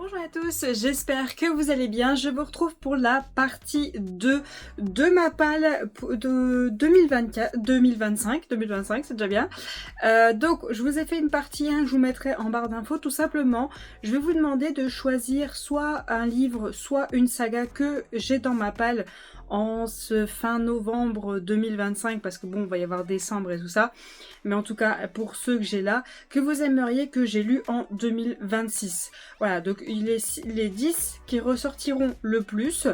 Bonjour à tous, j'espère que vous allez bien. Je vous retrouve pour la partie 2 de ma palle de 2025, c'est déjà bien. Donc je vous ai fait une partie 1 que je vous mettrai en barre d'infos. Tout simplement, je vais vous demander de choisir soit un livre, soit une saga que j'ai dans ma palle en ce fin novembre 2025, parce que bon, il va y avoir décembre et tout ça, mais en tout cas pour ceux que j'ai là, que vous aimeriez que j'ai lu en 2026. Voilà, donc les 10 qui ressortiront le plus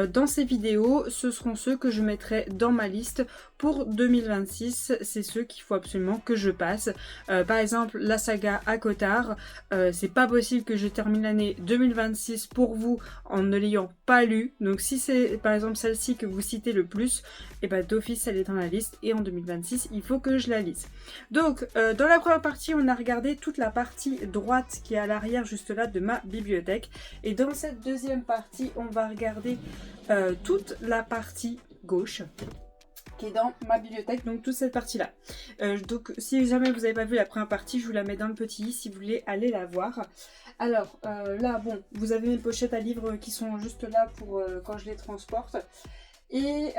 dans ces vidéos, ce seront ceux que je mettrai dans ma liste pour 2026. C'est ceux qu'il faut absolument que je passe. Par exemple, la saga ACOTAR, c'est pas possible que je termine l'année 2026 pour vous en ne l'ayant pas lu. Donc si c'est par exemple celle-ci que vous citez le plus, et ben d'office elle est dans la liste et en 2026 il faut que je la lise. Donc dans la première partie on a regardé toute la partie droite qui est à l'arrière juste là de ma bibliothèque, et dans cette deuxième partie on va regarder toute la partie gauche qui est dans ma bibliothèque, donc toute cette partie là. Donc si jamais vous n'avez pas vu la première partie, je vous la mets dans le petit i si vous voulez aller la voir. Alors là bon, vous avez mes pochettes à livres qui sont juste là pour quand je les transporte. Et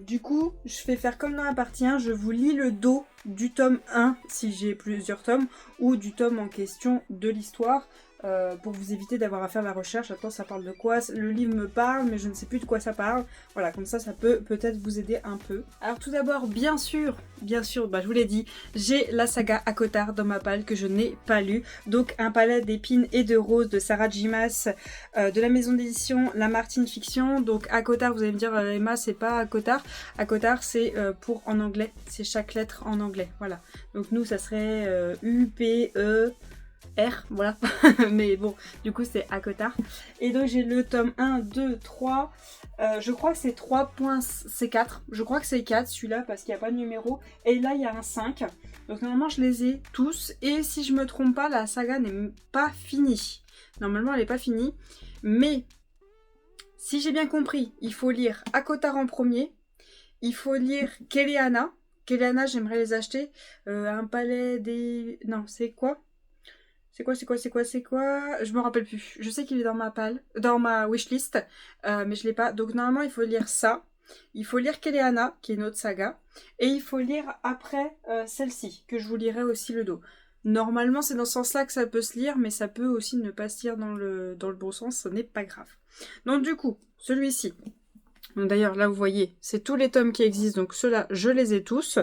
du coup, je vais faire comme dans la partie 1, je vous lis le dos du tome 1 si j'ai plusieurs tomes, ou du tome en question de l'histoire, pour vous éviter d'avoir à faire la recherche. Attends, ça parle de quoi? Le livre me parle, mais je ne sais plus de quoi ça parle. Voilà, comme ça peut peut-être vous aider un peu. Alors tout d'abord, bien sûr, bah, je vous l'ai dit, j'ai la saga ACOTAR dans ma palle que je n'ai pas lue. Donc un palais d'épines et de roses de Sarah J. Maas, de la maison d'édition Lamartine Fiction. Donc ACOTAR, vous allez me dire, Emma, c'est pas ACOTAR. ACOTAR, c'est pour en anglais, c'est chaque lettre en anglais. Voilà, donc nous ça serait U-P-E-R, voilà. Mais bon, du coup c'est ACOTAR. Et donc j'ai le tome 1, 2, 3, je crois que c'est 3.4, je crois que c'est 4 celui-là parce qu'il n'y a pas de numéro. Et là il y a un 5, donc normalement je les ai tous. Et si je me trompe pas, la saga n'est pas finie. Normalement elle n'est pas finie, mais si j'ai bien compris, il faut lire ACOTAR en premier, il faut lire Keleana. Keleana, j'aimerais les acheter. Un palais des... Non, c'est quoi? C'est quoi? Je me rappelle plus. Je sais qu'il est dans ma palle, dans ma wishlist, mais je l'ai pas. Donc normalement, il faut lire ça. Il faut lire Keleana, qui est une autre saga. Et il faut lire après celle-ci, que je vous lirai aussi le dos. Normalement, c'est dans ce sens-là que ça peut se lire, mais ça peut aussi ne pas se lire dans le bon sens. Ce n'est pas grave. Donc du coup, celui-ci. D'ailleurs, là, vous voyez, c'est tous les tomes qui existent. Donc ceux-là, je les ai tous.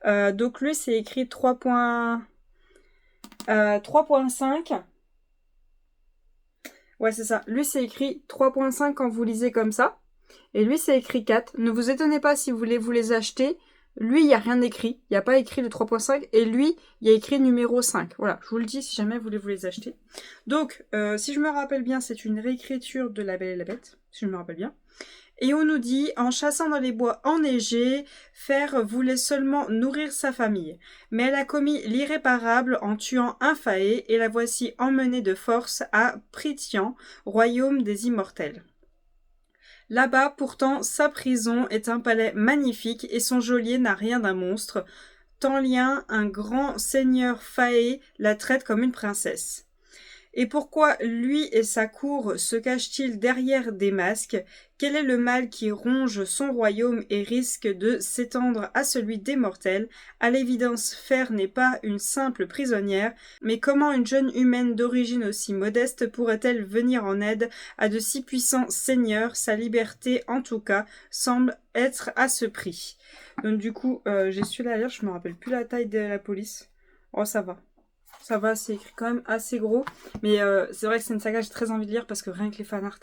Donc lui, c'est écrit 3.5. Ouais, c'est ça. Lui, c'est écrit 3.5 quand vous lisez comme ça. Et lui, c'est écrit 4. Ne vous étonnez pas si vous voulez vous les acheter. Lui, il n'y a rien écrit. Il n'y a pas écrit le 3.5. Et lui, il y a écrit numéro 5. Voilà, je vous le dis si jamais vous voulez vous les acheter. Donc, si je me rappelle bien, c'est une réécriture de La Belle et la Bête. Si je me rappelle bien. Et on nous dit, en chassant dans les bois enneigés, Fer voulait seulement nourrir sa famille. Mais elle a commis l'irréparable en tuant un Phaé, et la voici emmenée de force à Prythian, royaume des immortels. Là-bas, pourtant, sa prison est un palais magnifique, et son geôlier n'a rien d'un monstre. Tanlien, un grand seigneur Phaé, la traite comme une princesse. Et pourquoi lui et sa cour se cachent-ils derrière des masques? Quel est le mal qui ronge son royaume et risque de s'étendre à celui des mortels? À l'évidence, Fer n'est pas une simple prisonnière, mais comment une jeune humaine d'origine aussi modeste pourrait-elle venir en aide à de si puissants seigneurs? Sa liberté, en tout cas, semble être à ce prix. Donc du coup, j'ai su la lire, je me rappelle plus la taille de la police. Oh, ça va. Ça va, c'est écrit quand même assez gros. Mais c'est vrai que c'est une saga que j'ai très envie de lire parce que rien que les fanarts,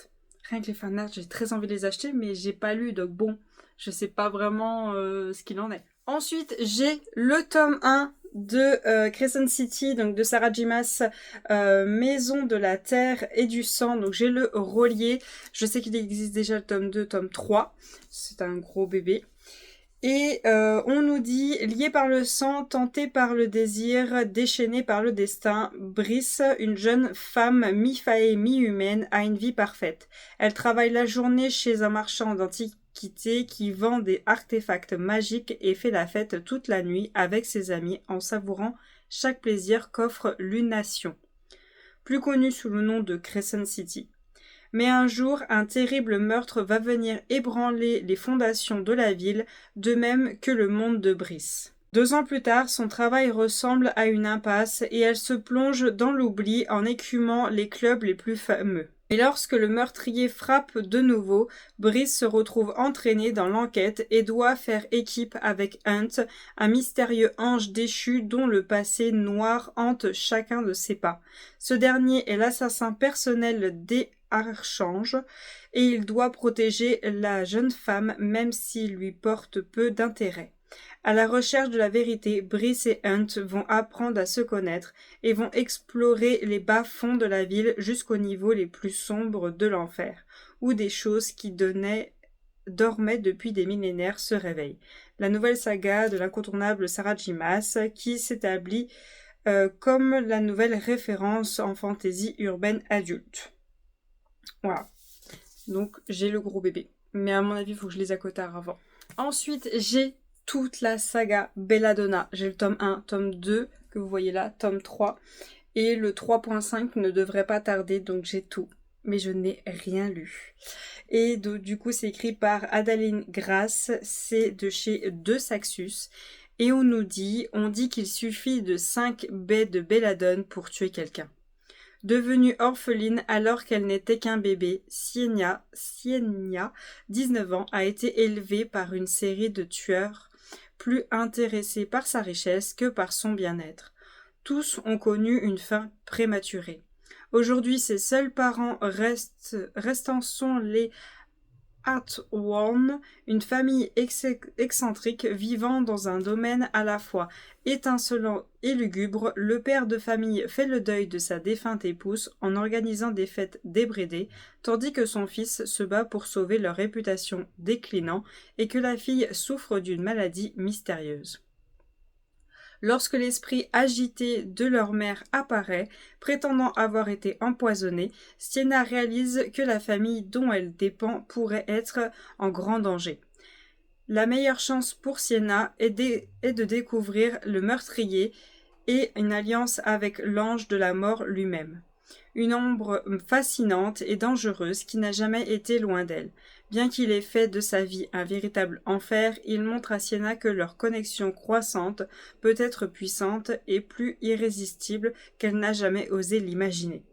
j'ai très envie de les acheter, mais j'ai pas lu, donc bon, je sais pas vraiment ce qu'il en est. Ensuite, j'ai le tome 1 de Crescent City, donc de Sarah J. Maas, Maison de la Terre et du Sang. Donc j'ai le relié. Je sais qu'il existe déjà le tome 2, tome 3. C'est un gros bébé. Et on nous dit, lié par le sang, tenté par le désir, déchaîné par le destin, Brice, une jeune femme mi-faée, mi-humaine, a une vie parfaite. Elle travaille la journée chez un marchand d'antiquités qui vend des artefacts magiques et fait la fête toute la nuit avec ses amis en savourant chaque plaisir qu'offre l'une nation. plus connu sous le nom de Crescent City. Mais un jour, un terrible meurtre va venir ébranler les fondations de la ville, de même que le monde de Brice. 2 ans plus tard, son travail ressemble à une impasse et elle se plonge dans l'oubli en écumant les clubs les plus fameux. Et lorsque le meurtrier frappe de nouveau, Brice se retrouve entraîné dans l'enquête et doit faire équipe avec Hunt, un mystérieux ange déchu dont le passé noir hante chacun de ses pas. Ce dernier est l'assassin personnel des Archanges et il doit protéger la jeune femme même s'il lui porte peu d'intérêt. À la recherche de la vérité, Brice et Hunt vont apprendre à se connaître et vont explorer les bas-fonds de la ville jusqu'aux niveaux les plus sombres de l'enfer, où des choses qui dormaient depuis des millénaires se réveillent. La nouvelle saga de l'incontournable Sarah J. Maas qui s'établit comme la nouvelle référence en fantasy urbaine adulte. Voilà. Donc j'ai le gros bébé. Mais à mon avis, il faut que je les accotard avant. Ensuite, j'ai toute la saga Belladonna. J'ai le tome 1, tome 2, que vous voyez là, tome 3. Et le 3.5 ne devrait pas tarder, donc j'ai tout. Mais je n'ai rien lu. Et du coup, c'est écrit par Adaline Grace. C'est de chez De Saxus. Et on dit qu'il suffit de 5 baies de belladone pour tuer quelqu'un. Devenue orpheline alors qu'elle n'était qu'un bébé, Sienna, 19 ans, a été élevée par une série de tueurs plus intéressés par sa richesse que par son bien-être. Tous ont connu une fin prématurée. Aujourd'hui, ses seuls parents restants sont les Hartworn, une famille excentrique vivant dans un domaine à la fois étincelant et lugubre. Le père de famille fait le deuil de sa défunte épouse en organisant des fêtes débridées, tandis que son fils se bat pour sauver leur réputation déclinant et que la fille souffre d'une maladie mystérieuse. Lorsque l'esprit agité de leur mère apparaît, prétendant avoir été empoisonné, Sienna réalise que la famille dont elle dépend pourrait être en grand danger. La meilleure chance pour Sienna est de découvrir le meurtrier et une alliance avec l'ange de la mort lui-même. Une ombre fascinante et dangereuse qui n'a jamais été loin d'elle. Bien qu'il ait fait de sa vie un véritable enfer, il montre à Sienna que leur connexion croissante peut être puissante et plus irrésistible qu'elle n'a jamais osé l'imaginer.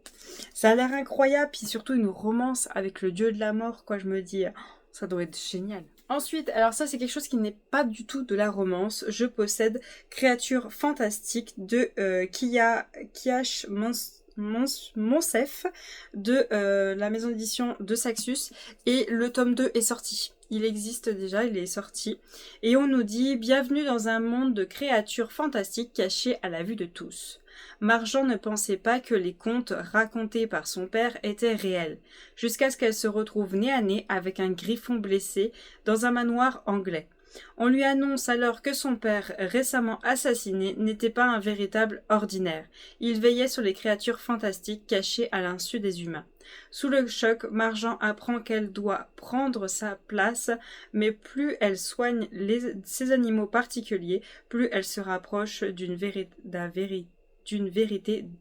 Ça a l'air incroyable, puis surtout une romance avec le dieu de la mort, quoi, je me dis, ça doit être génial. Ensuite, alors ça c'est quelque chose qui n'est pas du tout de la romance, je possède Créatures fantastiques de Kiash Monsef de la maison d'édition de Saxus et le tome 2 est sorti. Il existe déjà, il est sorti. Et on nous dit « Bienvenue dans un monde de créatures fantastiques cachées à la vue de tous ». Marjan ne pensait pas que les contes racontés par son père étaient réels, jusqu'à ce qu'elle se retrouve nez à nez avec un griffon blessé dans un manoir anglais. On lui annonce alors que son père, récemment assassiné, n'était pas un véritable ordinaire. Il veillait sur les créatures fantastiques cachées à l'insu des humains. Sous le choc, Marjan apprend qu'elle doit prendre sa place, mais plus elle soigne ces animaux particuliers, plus elle se rapproche d'une vérité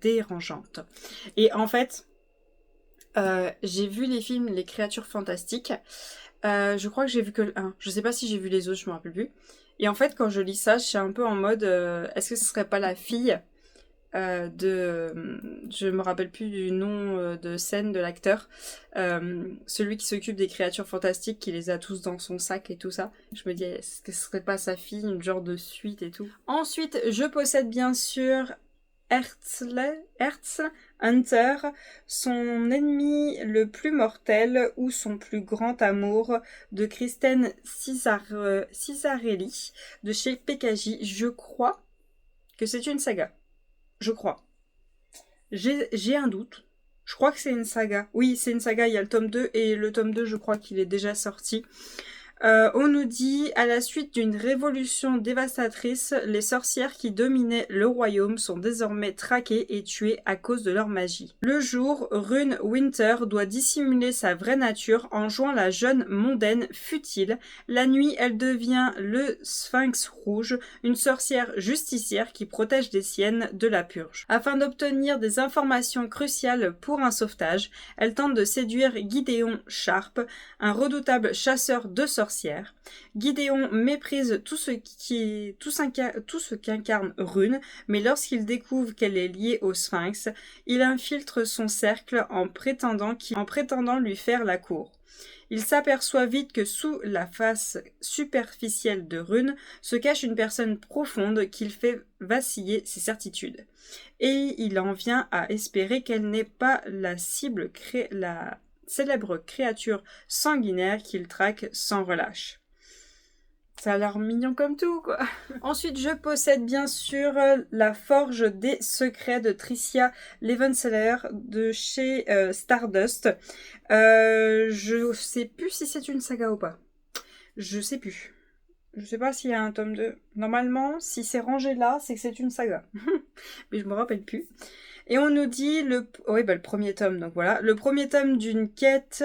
dérangeante. Et en fait, j'ai vu les films Les Créatures Fantastiques. Je crois que j'ai vu que le 1. Je sais pas si j'ai vu les autres, je me rappelle plus. Et en fait, quand je lis ça, je suis un peu en mode est-ce que ce serait pas la fille je me rappelle plus du nom de scène de l'acteur, celui qui s'occupe des créatures fantastiques, qui les a tous dans son sac et tout ça. Je me dis, est-ce que ce serait pas sa fille, une genre de suite et tout. Ensuite, je possède bien sûr Hertz Hunter, son ennemi le plus mortel ou son plus grand amour de Kristen Cisarelli de chez PKJ. Je crois que c'est une saga. Je crois. J'ai un doute. Je crois que c'est une saga. Oui, c'est une saga, il y a le tome 2 et le tome 2, je crois qu'il est déjà sorti. On nous dit, à la suite d'une révolution dévastatrice, les sorcières qui dominaient le royaume sont désormais traquées et tuées à cause de leur magie. Le jour, Rune Winter doit dissimuler sa vraie nature en jouant la jeune mondaine futile. La nuit, elle devient le Sphinx rouge, une sorcière justicière qui protège les siennes de la purge. Afin d'obtenir des informations cruciales pour un sauvetage, elle tente de séduire Gideon Sharp, un redoutable chasseur de sorcières. Gideon méprise tout ce qu'incarne Rune, mais lorsqu'il découvre qu'elle est liée au Sphinx, il infiltre son cercle en prétendant lui faire la cour. Il s'aperçoit vite que sous la face superficielle de Rune se cache une personne profonde qui fait vaciller ses certitudes. Et il en vient à espérer qu'elle n'est pas la célèbre créature sanguinaire qu'il traque sans relâche. Ça a l'air mignon comme tout, quoi. Ensuite, je possède bien sûr la Forge des Secrets de Tricia Levenseller de chez Stardust. Je sais plus si c'est une saga ou pas. Je sais plus. Je sais pas s'il y a un tome 2. Normalement, si c'est rangé là, c'est que c'est une saga. Mais je me rappelle plus. Et on nous dit le premier tome, donc voilà. Le premier tome d'une quête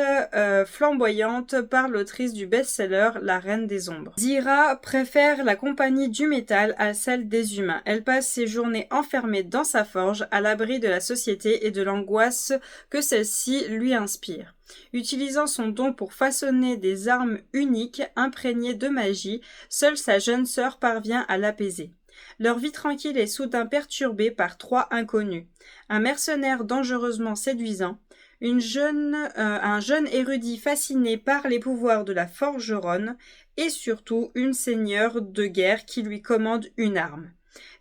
flamboyante par l'autrice du best-seller La Reine des Ombres. Zira préfère la compagnie du métal à celle des humains. Elle passe ses journées enfermée dans sa forge, à l'abri de la société et de l'angoisse que celle-ci lui inspire. Utilisant son don pour façonner des armes uniques, imprégnées de magie, seule sa jeune sœur parvient à l'apaiser. Leur vie tranquille est soudain perturbée par 3 inconnus. Un mercenaire dangereusement séduisant, un jeune érudit fasciné par les pouvoirs de la forgeronne et surtout une seigneur de guerre qui lui commande une arme.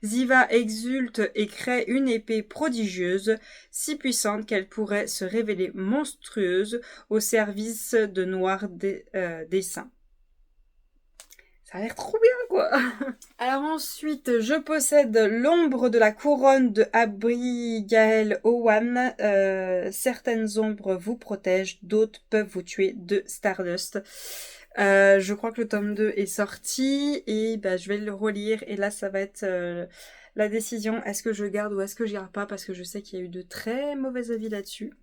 Ziva exulte et crée une épée prodigieuse, si puissante qu'elle pourrait se révéler monstrueuse au service de noirs desseins. Ça a l'air trop bien, quoi. Alors ensuite, je possède l'ombre de la couronne de Abigail Owen. Certaines ombres vous protègent, d'autres peuvent vous tuer, de Stardust. Je crois que le tome 2 est sorti et je vais le relire. Et là, ça va être la décision. Est-ce que je garde ou est-ce que je garde pas? Parce que je sais qu'il y a eu de très mauvais avis là-dessus.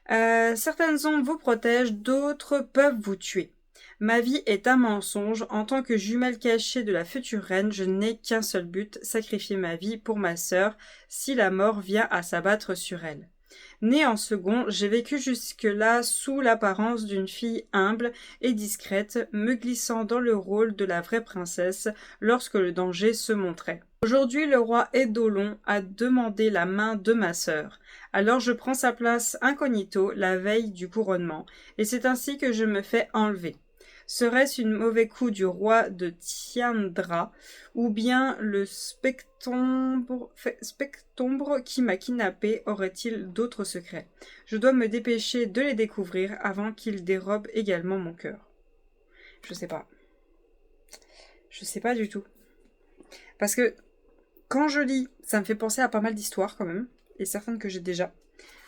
Certaines ombres vous protègent, d'autres peuvent vous tuer. Ma vie est un mensonge. En tant que jumelle cachée de la future reine, je n'ai qu'un seul but, sacrifier ma vie pour ma sœur, si la mort vient à s'abattre sur elle. Née en second, j'ai vécu jusque-là sous l'apparence d'une fille humble et discrète, me glissant dans le rôle de la vraie princesse lorsque le danger se montrait. Aujourd'hui, le roi Eidolon a demandé la main de ma sœur. Alors je prends sa place incognito la veille du couronnement, et c'est ainsi que je me fais enlever. Serait-ce un mauvais coup du roi de Tiandra, ou bien le spectombre qui m'a kidnappé aurait-il d'autres secrets? Je dois me dépêcher de les découvrir avant qu'il dérobe également mon cœur. Je sais pas. Je sais pas du tout. Parce que quand je lis, ça me fait penser à pas mal d'histoires quand même, et certaines que j'ai déjà.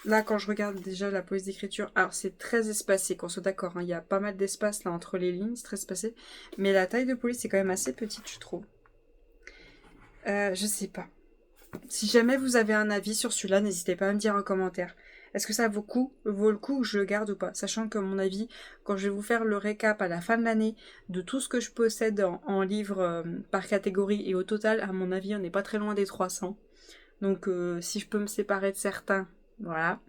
Là, quand je regarde déjà la police d'écriture, alors c'est très espacé, qu'on soit d'accord, hein, il y a pas mal d'espace là entre les lignes, c'est très espacé, mais la taille de police est quand même assez petite, je trouve. Je sais pas. Si jamais vous avez un avis sur celui-là, n'hésitez pas à me dire en commentaire. Est-ce que ça vaut le coup que je le garde ou pas? Sachant que mon avis, quand je vais vous faire le récap à la fin de l'année de tout ce que je possède en livres par catégorie, et au total, à mon avis, on n'est pas très loin des 300. Donc si je peux me séparer de certains, voilà.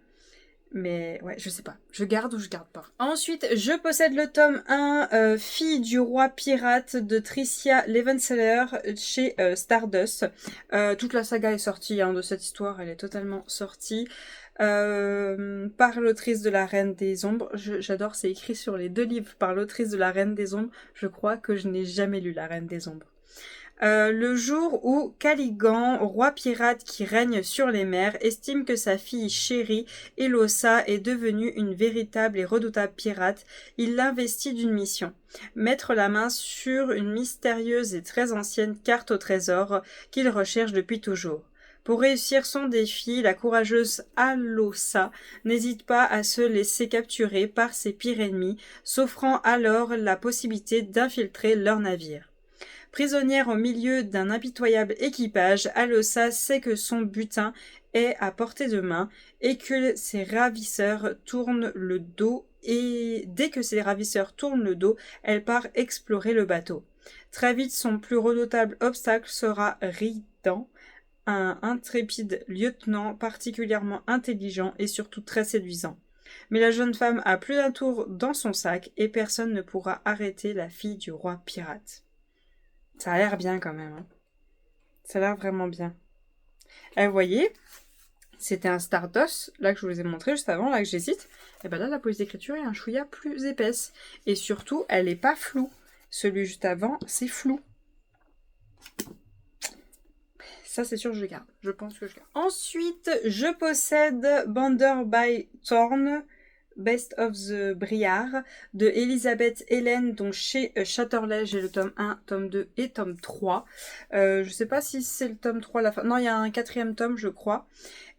Mais ouais, je sais pas. Je garde ou je garde pas. Ensuite, je possède le tome 1, Fille du roi pirate de Tricia Levenseller chez Stardust. Toute la saga est sortie de cette histoire, elle est totalement sortie. Par l'autrice de La Reine des Ombres. J'adore, c'est écrit sur les 2 livres par l'autrice de La Reine des Ombres. Je crois que je n'ai jamais lu La Reine des Ombres. Le jour où Caligan, roi pirate qui règne sur les mers, estime que sa fille chérie, Elosa, est devenue une véritable et redoutable pirate, il l'investit d'une mission. Mettre la main sur une mystérieuse et très ancienne carte au trésor qu'il recherche depuis toujours. Pour réussir son défi, la courageuse Alossa n'hésite pas à se laisser capturer par ses pires ennemis, s'offrant alors la possibilité d'infiltrer leur navire. Prisonnière au milieu d'un impitoyable équipage, Alossa sait que son butin est à portée de main et que ses ravisseurs tournent le dos et dès que ses ravisseurs tournent le dos, elle part explorer le bateau. Très vite, son plus redoutable obstacle sera Ridan, un intrépide lieutenant particulièrement intelligent et surtout très séduisant. Mais la jeune femme a plus d'un tour dans son sac et personne ne pourra arrêter la fille du roi pirate. Ça a l'air bien quand même. Hein. Ça a l'air vraiment bien. Et vous voyez, c'était un Stardust, là que je vous ai montré juste avant, là que j'hésite. Et ben là, la police d'écriture est un chouïa plus épaisse. Et surtout, elle n'est pas floue. Celui juste avant, c'est flou. Ça, c'est sûr, je le garde. Je pense que je garde. Ensuite, je possède Bander by Thorn, Best of the Briard, de Elisabeth Hélène, dont chez Chatterley, j'ai le tome 1, tome 2 et tome 3. Je sais pas si c'est le tome 3 à la fin. Non, il y a un 4e tome, je crois.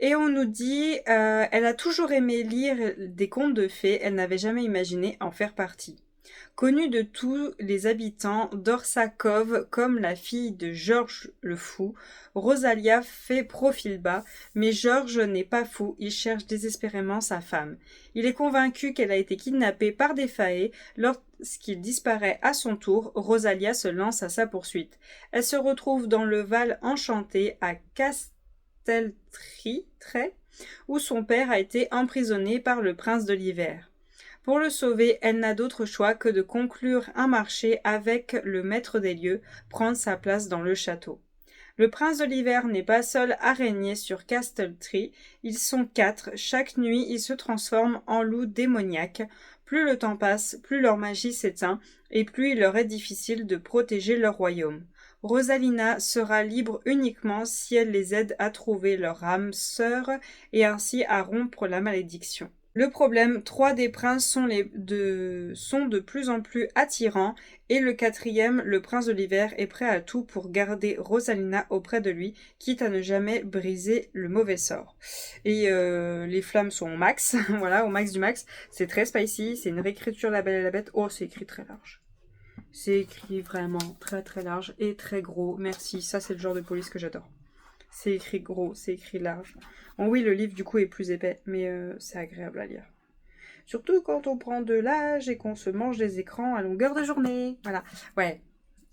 Et on nous dit, elle a toujours aimé lire des contes de fées, elle n'avait jamais imaginé en faire partie. Connue de tous les habitants d'Orsakov comme la fille de Georges le Fou, Rosalia fait profil bas, mais Georges n'est pas fou, il cherche désespérément sa femme. Il est convaincu qu'elle a été kidnappée par des Fae. Lorsqu'il disparaît à son tour, Rosalia se lance à sa poursuite. Elle se retrouve dans le Val enchanté à Casteltry, où son père a été emprisonné par le prince de l'hiver. Pour le sauver, elle n'a d'autre choix que de conclure un marché avec le maître des lieux, prendre sa place dans le château. Le prince de l'hiver n'est pas seul à régner sur Casteltry, ils sont 4, chaque nuit ils se transforment en loups démoniaques. Plus le temps passe, plus leur magie s'éteint, et plus il leur est difficile de protéger leur royaume. Rosalina sera libre uniquement si elle les aide à trouver leur âme sœur et ainsi à rompre la malédiction. Le problème, 3 des princes sont de plus en plus attirants et le 4e, le prince de l'hiver, est prêt à tout pour garder Rosalina auprès de lui, quitte à ne jamais briser le mauvais sort. Et les flammes sont au max, voilà, au max du max. C'est très spicy, c'est une réécriture La Belle et la Bête. Oh, c'est écrit très large. C'est écrit vraiment très très large et très gros. Merci, ça c'est le genre de police que j'adore. C'est écrit gros, c'est écrit large. Bon, oui, le livre du coup est plus épais, mais c'est agréable à lire. Surtout quand on prend de l'âge et qu'on se mange des écrans à longueur de journée. Voilà. Ouais,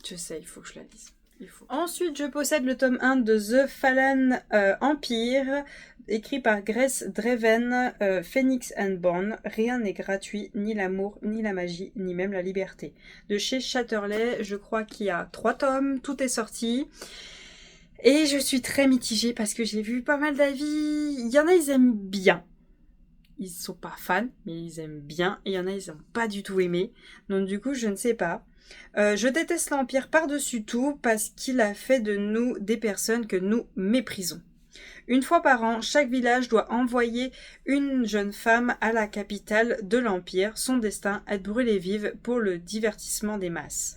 je sais, il faut que je la lise. Il faut. Ensuite, je possède le tome 1 de The Fallen Empire, écrit par Grace Draven, Phoenix and Born. Rien n'est gratuit, ni l'amour, ni la magie, ni même la liberté. De chez Chatterley, je crois qu'il y a 3 tomes, tout est sorti. Et je suis très mitigée parce que j'ai vu pas mal d'avis. Il y en a, ils aiment bien. Ils sont pas fans, mais ils aiment bien. Et il y en a, ils n'ont pas du tout aimé. Donc du coup, je ne sais pas. Je déteste l'Empire par-dessus tout parce qu'il a fait de nous des personnes que nous méprisons. Une fois par an, chaque village doit envoyer une jeune femme à la capitale de l'Empire. Son destin est de brûler vive pour le divertissement des masses.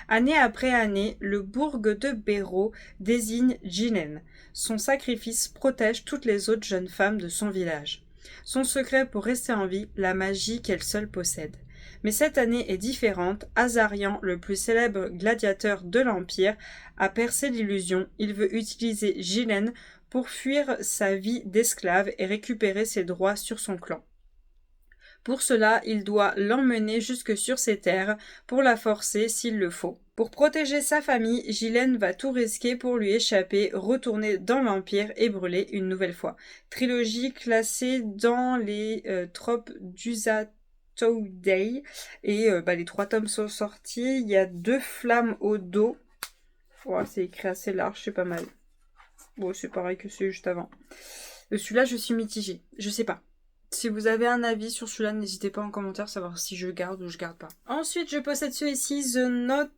Année après année, le bourg de Béraud désigne Ghislaine. Son sacrifice protège toutes les autres jeunes femmes de son village. Son secret pour rester en vie, la magie qu'elle seule possède. Mais cette année est différente. Azarian, le plus célèbre gladiateur de l'Empire, a percé l'illusion. Il veut utiliser Ghislaine pour fuir sa vie d'esclave et récupérer ses droits sur son clan. Pour cela, il doit l'emmener jusque sur ses terres, pour la forcer s'il le faut. Pour protéger sa famille, Ghislaine va tout risquer pour lui échapper, retourner dans l'Empire et brûler une nouvelle fois. Trilogie classée dans les tropes d'Usatoudei. Et les 3 tomes sont sortis. Il y a 2 flammes au dos. Oh, c'est écrit assez large, c'est pas mal. Bon, c'est pareil que celui juste avant. Celui-là, je suis mitigée. Je sais pas. Si vous avez un avis sur celui-là, n'hésitez pas en commentaire, savoir si je garde ou je garde pas. Ensuite, je possède celui-ci, The Note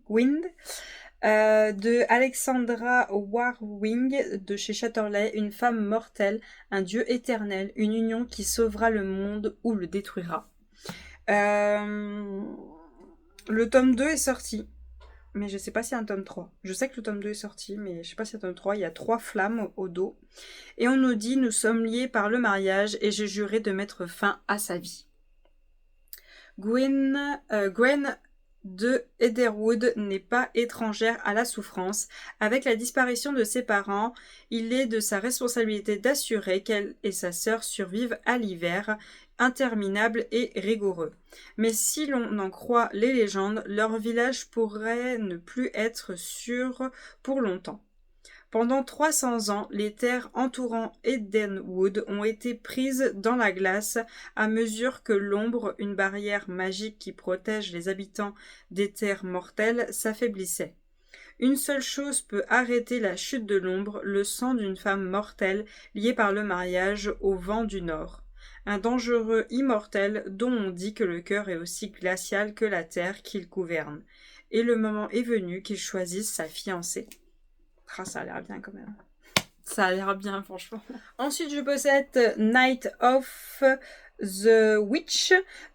Wind, de Alexandra Warwing, de chez Chatterley, une femme mortelle, un dieu éternel, une union qui sauvera le monde ou le détruira. Le tome 2 est sorti. mais je sais pas s'il y a un tome 3. Je sais que le tome 2 est sorti, mais je sais pas s'il y a un tome 3. Il y a 3 flammes au dos. Et on nous dit, nous sommes liés par le mariage et j'ai juré de mettre fin à sa vie. Gwen de Heatherwood n'est pas étrangère à la souffrance. Avec la disparition de ses parents, il est de sa responsabilité d'assurer qu'elle et sa sœur survivent à l'hiver, interminable et rigoureux. Mais si l'on en croit les légendes, leur village pourrait ne plus être sûr pour longtemps. Pendant 300 ans, les terres entourant Edenwood ont été prises dans la glace à mesure que l'ombre, une barrière magique qui protège les habitants des terres mortelles, s'affaiblissait. Une seule chose peut arrêter la chute de l'ombre, le sang d'une femme mortelle liée par le mariage au vent du nord. Un dangereux immortel dont on dit que le cœur est aussi glacial que la terre qu'il gouverne. Et le moment est venu qu'il choisisse sa fiancée. Ah, ça a l'air bien quand même. Ça a l'air bien, franchement. Ensuite, je possède Night of the Witch,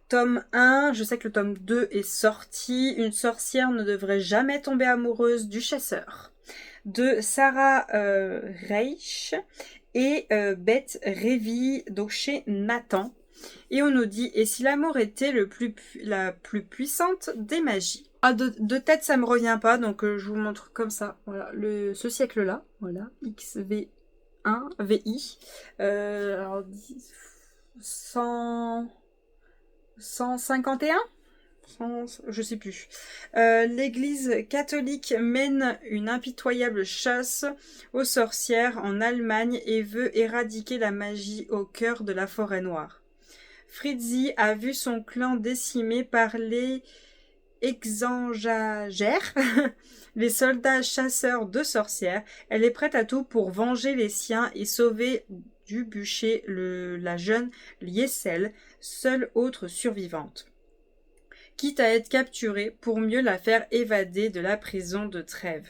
tome 1. Je sais que le tome 2 est sorti. Une sorcière ne devrait jamais tomber amoureuse du chasseur. De Sarah Reich et Beth Revy, donc chez Nathan. Et on nous dit, et si l'amour était la plus puissante des magies? Ah, de tête, ça me revient pas, donc je vous montre comme ça. Voilà, ce siècle-là, voilà, XV1, VI. Alors, 151 je sais plus. L'Église catholique mène une impitoyable chasse aux sorcières en Allemagne et veut éradiquer la magie au cœur de la forêt noire. Fritzi a vu son clan décimé par les Exangagères, les soldats chasseurs de sorcières. Elle est prête à tout pour venger les siens et sauver du bûcher la jeune Liesel, seule autre survivante. Quitte à être capturée pour mieux la faire évader de la prison de Trèves.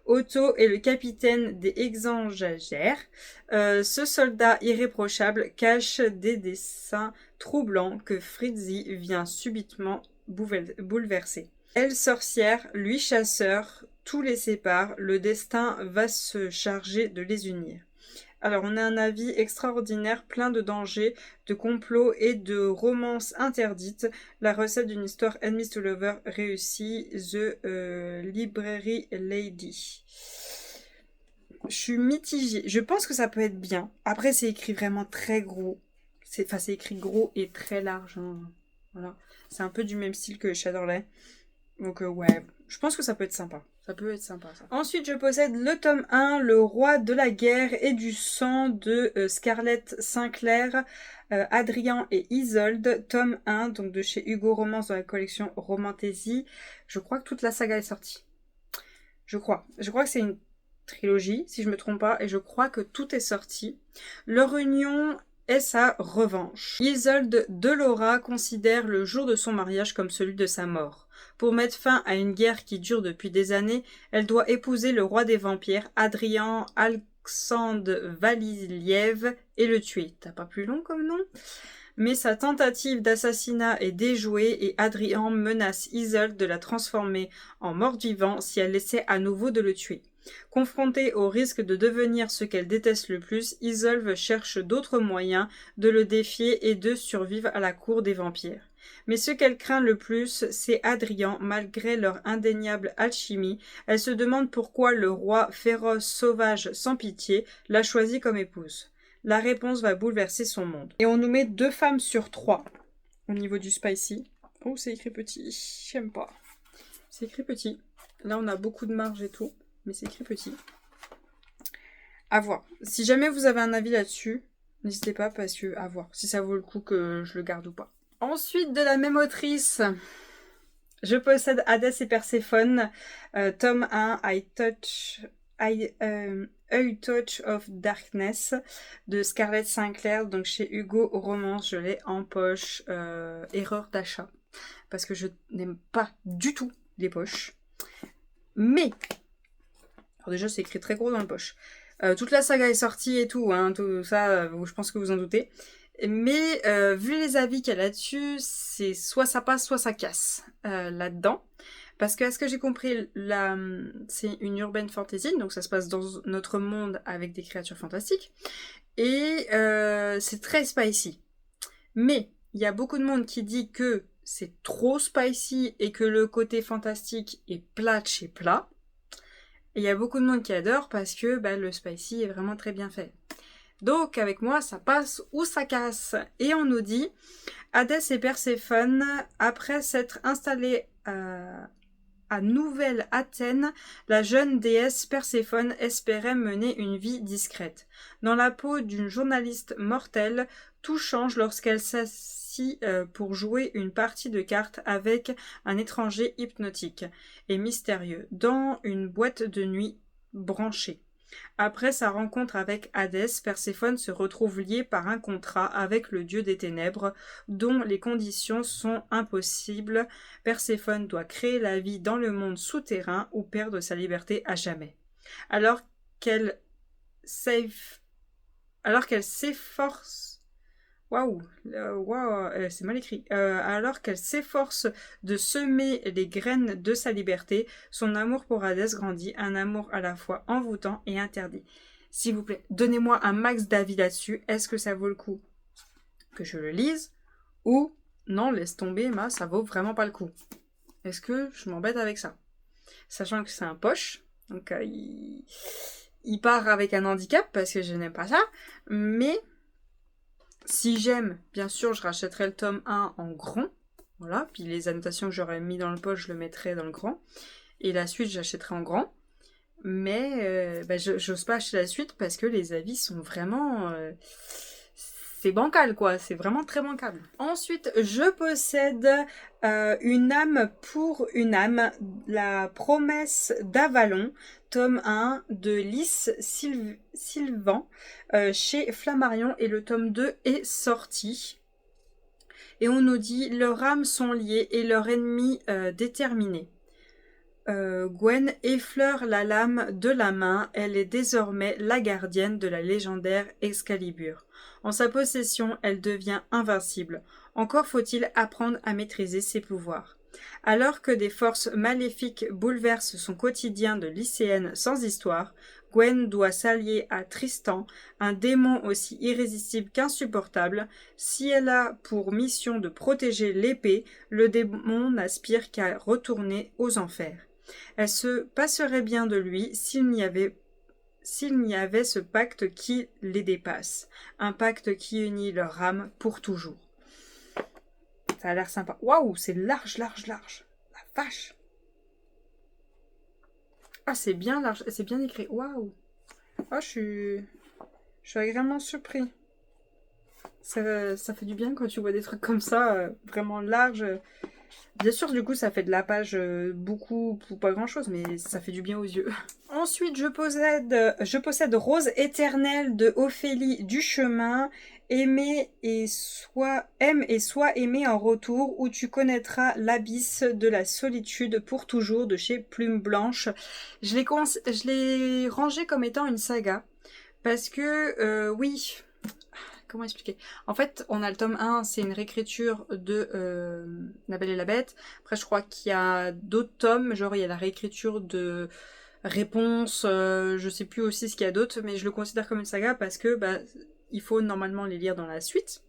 Otto est le capitaine des Exangagères. Ce soldat irréprochable cache des dessins troublants que Fritzi vient subitement bouleverser. Elle sorcière, lui chasseur, tout les sépare, le destin va se charger de les unir. Alors on a un avis extraordinaire, plein de dangers, de complots et de romances interdites. La recette d'une histoire enemies to lover réussie, The Library Lady. Je suis mitigée, je pense que ça peut être bien. Après c'est écrit vraiment très gros. C'est écrit gros et très large. Hein. Voilà. C'est un peu du même style que Shadowley. Donc ouais, je pense que ça peut être sympa. Ça peut être sympa, ça. Ensuite, je possède le tome 1, Le roi de la guerre et du sang de Scarlett Sinclair, Adrien et Isolde, tome 1, donc de chez Hugo Romance dans la collection Romantasy. Je crois que toute la saga est sortie. Je crois que c'est une trilogie, si je me trompe pas, et je crois que tout est sorti. Leur union est sa revanche. Isolde de Laura considère le jour de son mariage comme celui de sa mort. Pour mettre fin à une guerre qui dure depuis des années, elle doit épouser le roi des vampires, Adrien Alexandre Valiliev, et le tuer. T'as pas plus long comme nom? Mais sa tentative d'assassinat est déjouée et Adrien menace Isolde de la transformer en mort-vivant si elle essaie à nouveau de le tuer. Confrontée au risque de devenir ce qu'elle déteste le plus, Isolde cherche d'autres moyens de le défier et de survivre à la cour des vampires. Mais ce qu'elle craint le plus, c'est Adrien, malgré leur indéniable alchimie. Elle se demande pourquoi le roi féroce, sauvage, sans pitié, l'a choisi comme épouse. La réponse va bouleverser son monde. Et on nous met 2 femmes sur 3 au niveau du spicy. Oh, c'est écrit petit. J'aime pas. C'est écrit petit. Là, on a beaucoup de marge et tout. Mais c'est écrit petit. À voir. Si jamais vous avez un avis là-dessus, n'hésitez pas parce que à voir. Si ça vaut le coup que je le garde ou pas. Ensuite, de la même autrice, je possède Hadès et Perséphone, tome 1, A Touch of Darkness, de Scarlett Sinclair, donc chez Hugo Romance. Je l'ai en poche, erreur d'achat, parce que je n'aime pas du tout les poches. Mais, alors déjà c'est écrit très gros dans la poche. Toute la saga est sortie et tout, hein, tout ça, je pense que vous en doutez. Mais vu les avis qu'il y a là-dessus, c'est soit ça passe, soit ça casse là-dedans. Parce que, à ce que j'ai compris, c'est une urban fantasy, donc ça se passe dans notre monde avec des créatures fantastiques. Et c'est très spicy. Mais il y a beaucoup de monde qui dit que c'est trop spicy et que le côté fantastique est plat de chez plat. Et il y a beaucoup de monde qui adore parce que le spicy est vraiment très bien fait. Donc avec moi, ça passe ou ça casse. Et on nous dit, Hadès et Perséphone, après s'être installés à Nouvelle-Athènes, la jeune déesse Perséphone espérait mener une vie discrète. Dans la peau d'une journaliste mortelle, tout change lorsqu'elle s'assit pour jouer une partie de cartes avec un étranger hypnotique et mystérieux dans une boîte de nuit branchée. Après sa rencontre avec Hadès, Perséphone se retrouve liée par un contrat avec le dieu des ténèbres, dont les conditions sont impossibles. Perséphone doit créer la vie dans le monde souterrain ou perdre sa liberté à jamais. Alors qu'elle s'efforce Waouh, c'est mal écrit. Alors qu'elle s'efforce de semer les graines de sa liberté, son amour pour Hadès grandit, un amour à la fois envoûtant et interdit. S'il vous plaît, donnez-moi un max d'avis là-dessus. Est-ce que ça vaut le coup que je le lise ou non, laisse tomber, ça vaut vraiment pas le coup. Est-ce que je m'embête avec ça? Sachant que c'est un poche, donc il part avec un handicap parce que je n'aime pas ça, mais si j'aime, bien sûr, je rachèterai le tome 1 en grand. Voilà, puis les annotations que j'aurais mis dans le poche, je le mettrai dans le grand. Et la suite, j'achèterai en grand. Mais j'ose pas acheter la suite parce que les avis sont vraiment... c'est bancal, quoi. C'est vraiment très bancal. Ensuite, je possède Une âme pour une âme, la promesse d'Avalon, tome 1 de Lys Sylvan chez Flammarion, et le tome 2 est sorti. Et on nous dit, leurs âmes sont liées et leur ennemi déterminé. Gwen effleure la lame de la main, elle est désormais la gardienne de la légendaire Excalibur. En sa possession, elle devient invincible. Encore faut-il apprendre à maîtriser ses pouvoirs. Alors que des forces maléfiques bouleversent son quotidien de lycéenne sans histoire, Gwen doit s'allier à Tristan, un démon aussi irrésistible qu'insupportable. Si elle a pour mission de protéger l'épée, le démon n'aspire qu'à retourner aux enfers. Elle se passerait bien de lui s'il n'y avait ce pacte qui les dépasse. Un pacte qui unit leur âme pour toujours. Ça a l'air sympa. Waouh, c'est large. La vache. Ah, c'est bien large, c'est bien écrit. Waouh. Ah, je suis agréablement surpris. Ça fait du bien quand tu vois des trucs comme ça, vraiment larges. Bien sûr, du coup, ça fait de la page beaucoup pour pas grand-chose, mais ça fait du bien aux yeux. Ensuite, je possède Rose éternelle de Ophélie Duchemin. Aime et sois aimé en retour, où tu connaîtras l'abysse de la solitude pour toujours, de chez Plume Blanche. Je l'ai rangé comme étant une saga, parce que, oui... Comment expliquer? En fait, on a le tome 1, c'est une réécriture de La Belle et la Bête. Après, je crois qu'il y a d'autres tomes, genre il y a la réécriture de Réponse, je sais plus aussi ce qu'il y a d'autre, mais je le considère comme une saga parce que il faut normalement les lire dans la suite,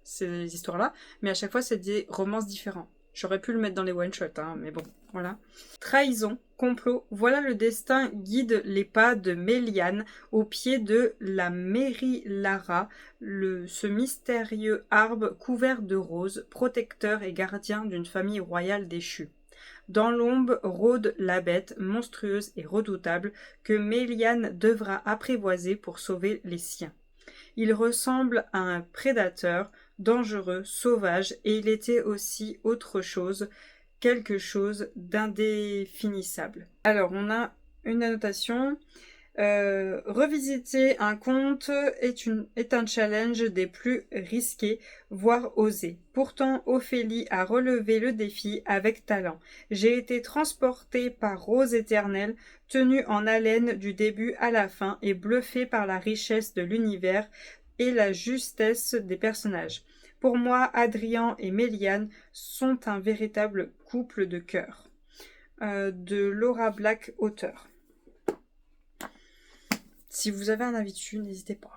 ces histoires-là, mais à chaque fois, c'est des romances différents. J'aurais pu le mettre dans les one-shots, hein, mais bon, voilà. Trahison, complot, voilà le destin guide les pas de Méliane au pied de la mairie Lara, ce mystérieux arbre couvert de roses, protecteur et gardien d'une famille royale déchue. Dans l'ombre rôde la bête, monstrueuse et redoutable, que Méliane devra apprivoiser pour sauver les siens. Il ressemble à un prédateur, dangereux, sauvage, et il était aussi autre chose, quelque chose d'indéfinissable. Alors, on a une annotation. Revisiter un conte est un challenge des plus risqués, voire osés. Pourtant, Ophélie a relevé le défi avec talent. J'ai été transportée par Rose éternelle, tenue en haleine du début à la fin et bluffée par la richesse de l'univers et la justesse des personnages. Pour moi, Adrien et Méliane sont un véritable couple de cœur. de Laura Black, auteur. Si vous avez un avis dessus, n'hésitez pas.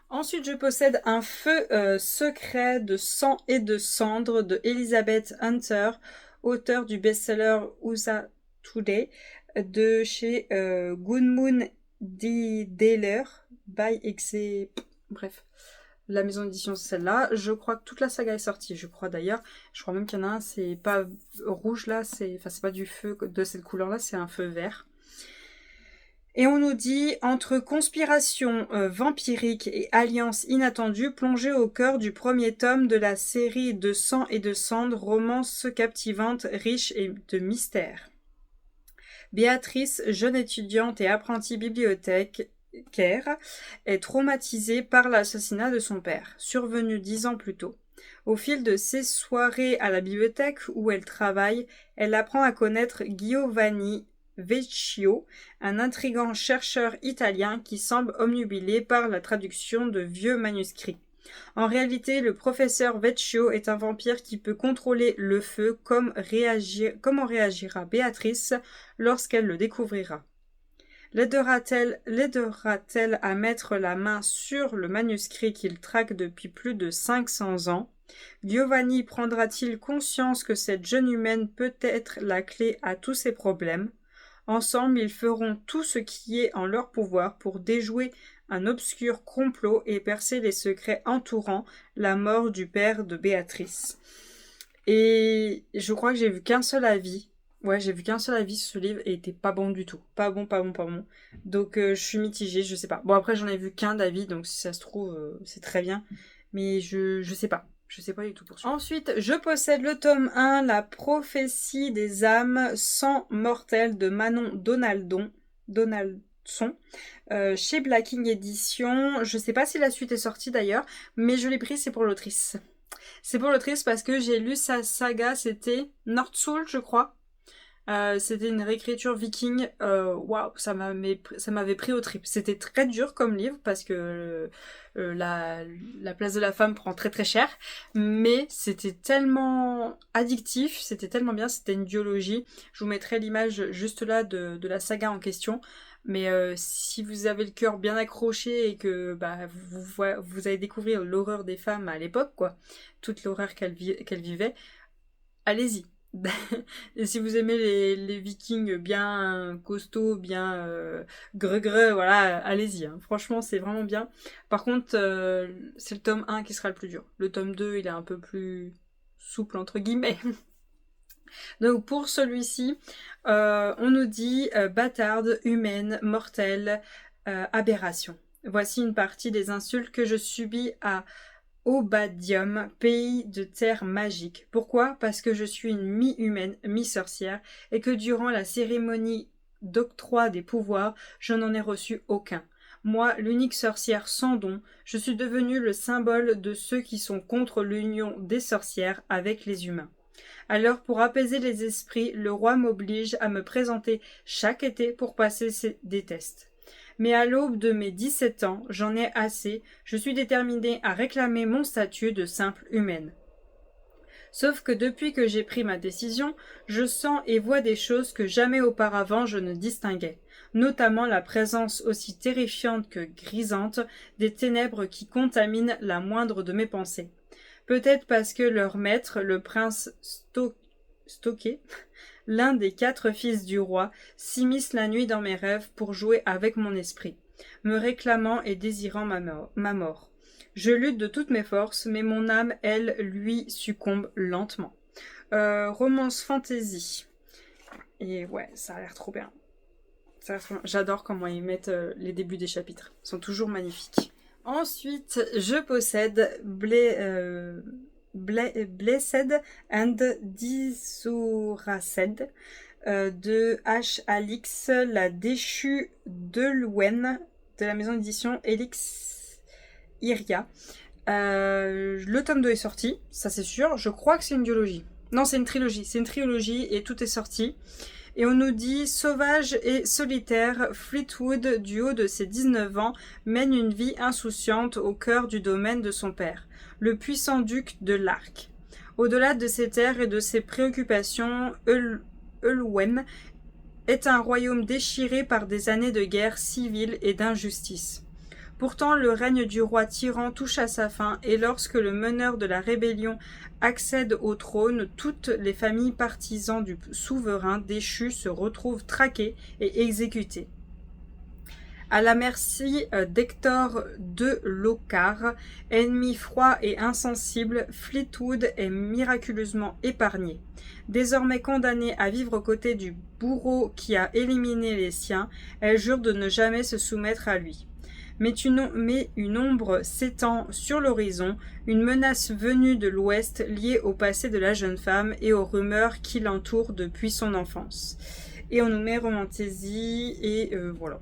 Ensuite, je possède Un feu secret de sang et de cendres de Elizabeth Hunter, auteur du best-seller USA Today, de chez Good Moon Dealer, by Exe... Bref, la maison d'édition c'est celle-là. Je crois que toute la saga est sortie, je crois d'ailleurs. Je crois même qu'il y en a un, c'est pas rouge là, c'est pas du feu de cette couleur-là, c'est un feu vert. Et on nous dit, entre conspiration vampirique et alliance inattendue, plongée au cœur du premier tome de la série de sang et de cendres, romance captivante, riche et de mystère. Béatrice, jeune étudiante et apprentie bibliothécaire, est traumatisée par l'assassinat de son père, survenu 10 ans plus tôt. Au fil de ses soirées à la bibliothèque où elle travaille, elle apprend à connaître Giovanni Vecchio, un intrigant chercheur italien qui semble omnubilé par la traduction de vieux manuscrits. En réalité, le professeur Vecchio est un vampire qui peut contrôler le feu, comment réagira Béatrice lorsqu'elle le découvrira. L'aidera-t-elle à mettre la main sur le manuscrit qu'il traque depuis plus de 500 ans? Giovanni prendra-t-il conscience que cette jeune humaine peut être la clé à tous ses problèmes? Ensemble, ils feront tout ce qui est en leur pouvoir pour déjouer un obscur complot et percer les secrets entourant la mort du père de Béatrice. Et je crois que j'ai vu qu'un seul avis. Ouais, j'ai vu qu'un seul avis sur ce livre et il était pas bon du tout. Pas bon. Donc je suis mitigée, je sais pas. Bon, après j'en ai vu qu'un d'avis, donc si ça se trouve, c'est très bien. Mais je sais pas. Je sais pas du tout pour ça. Ensuite, je possède le tome 1, La prophétie des âmes sans mortelles de Manon Donaldson, chez Blacking Edition. Je sais pas si la suite est sortie d'ailleurs, mais je l'ai pris, c'est pour l'autrice. C'est pour l'autrice parce que j'ai lu sa saga, c'était Northsoul, je crois. C'était une réécriture viking. Waouh, ça m'avait pris au trip. C'était très dur comme livre parce que la place de la femme prend très très cher, mais c'était tellement addictif, c'était tellement bien, c'était une duologie. Je vous mettrai l'image juste là de la saga en question. Mais si vous avez le cœur bien accroché et que vous allez découvrir l'horreur des femmes à l'époque, quoi, toute l'horreur qu'elles vivaient, allez-y. Et si vous aimez les vikings bien costauds, bien greu, voilà, allez-y. Hein. Franchement, c'est vraiment bien. Par contre, c'est le tome 1 qui sera le plus dur. Le tome 2, il est un peu plus souple, entre guillemets. Donc pour celui-ci, on nous dit bâtarde, humaine, mortelle, aberration. Voici une partie des insultes que je subis à Obadium, pays de terre magique. Pourquoi? Parce que je suis une mi-humaine, mi-sorcière, et que durant la cérémonie d'octroi des pouvoirs, je n'en ai reçu aucun. Moi, l'unique sorcière sans don, je suis devenue le symbole de ceux qui sont contre l'union des sorcières avec les humains. Alors, pour apaiser les esprits, le roi m'oblige à me présenter chaque été pour passer des tests. Mais à l'aube de mes 17 ans, j'en ai assez, je suis déterminée à réclamer mon statut de simple humaine. Sauf que depuis que j'ai pris ma décision, je sens et vois des choses que jamais auparavant je ne distinguais, notamment la présence aussi terrifiante que grisante des ténèbres qui contaminent la moindre de mes pensées. Peut-être parce que leur maître, le prince Stoké, l'un des 4 fils du roi, s'immisce la nuit dans mes rêves pour jouer avec mon esprit, me réclamant et désirant ma mort. Je lutte de toutes mes forces, mais mon âme, elle, lui, succombe lentement. Romance fantasy. Et ouais, ça a l'air trop bien. J'adore comment ils mettent les débuts des chapitres. Ils sont toujours magnifiques. Ensuite, je possède Blessed and Disoraced de H. Alix, la déchue de Louen de la maison d'édition Elix Iria. Le tome 2 est sorti, ça c'est sûr. Je crois que c'est une duologie. Non, c'est une trilogie. C'est une trilogie et tout est sorti. Et on nous dit, sauvage et solitaire, Fleetwood, du haut de ses 19 ans, mène une vie insouciante au cœur du domaine de son père, le puissant duc de l'Arc. Au-delà de ses terres et de ses préoccupations, Ulwen est un royaume déchiré par des années de guerre civile et d'injustice. Pourtant, le règne du roi tyran touche à sa fin et lorsque le meneur de la rébellion accède au trône, toutes les familles partisans du souverain déchu se retrouvent traquées et exécutées. À la merci d'Hector de Lockhart, ennemi froid et insensible, Fleetwood est miraculeusement épargné. Désormais condamnée à vivre aux côtés du bourreau qui a éliminé les siens, elle jure de ne jamais se soumettre à lui. Mais une ombre s'étend sur l'horizon, une menace venue de l'ouest liée au passé de la jeune femme et aux rumeurs qui l'entourent depuis son enfance. Et on nous met Romantaisie et voilà.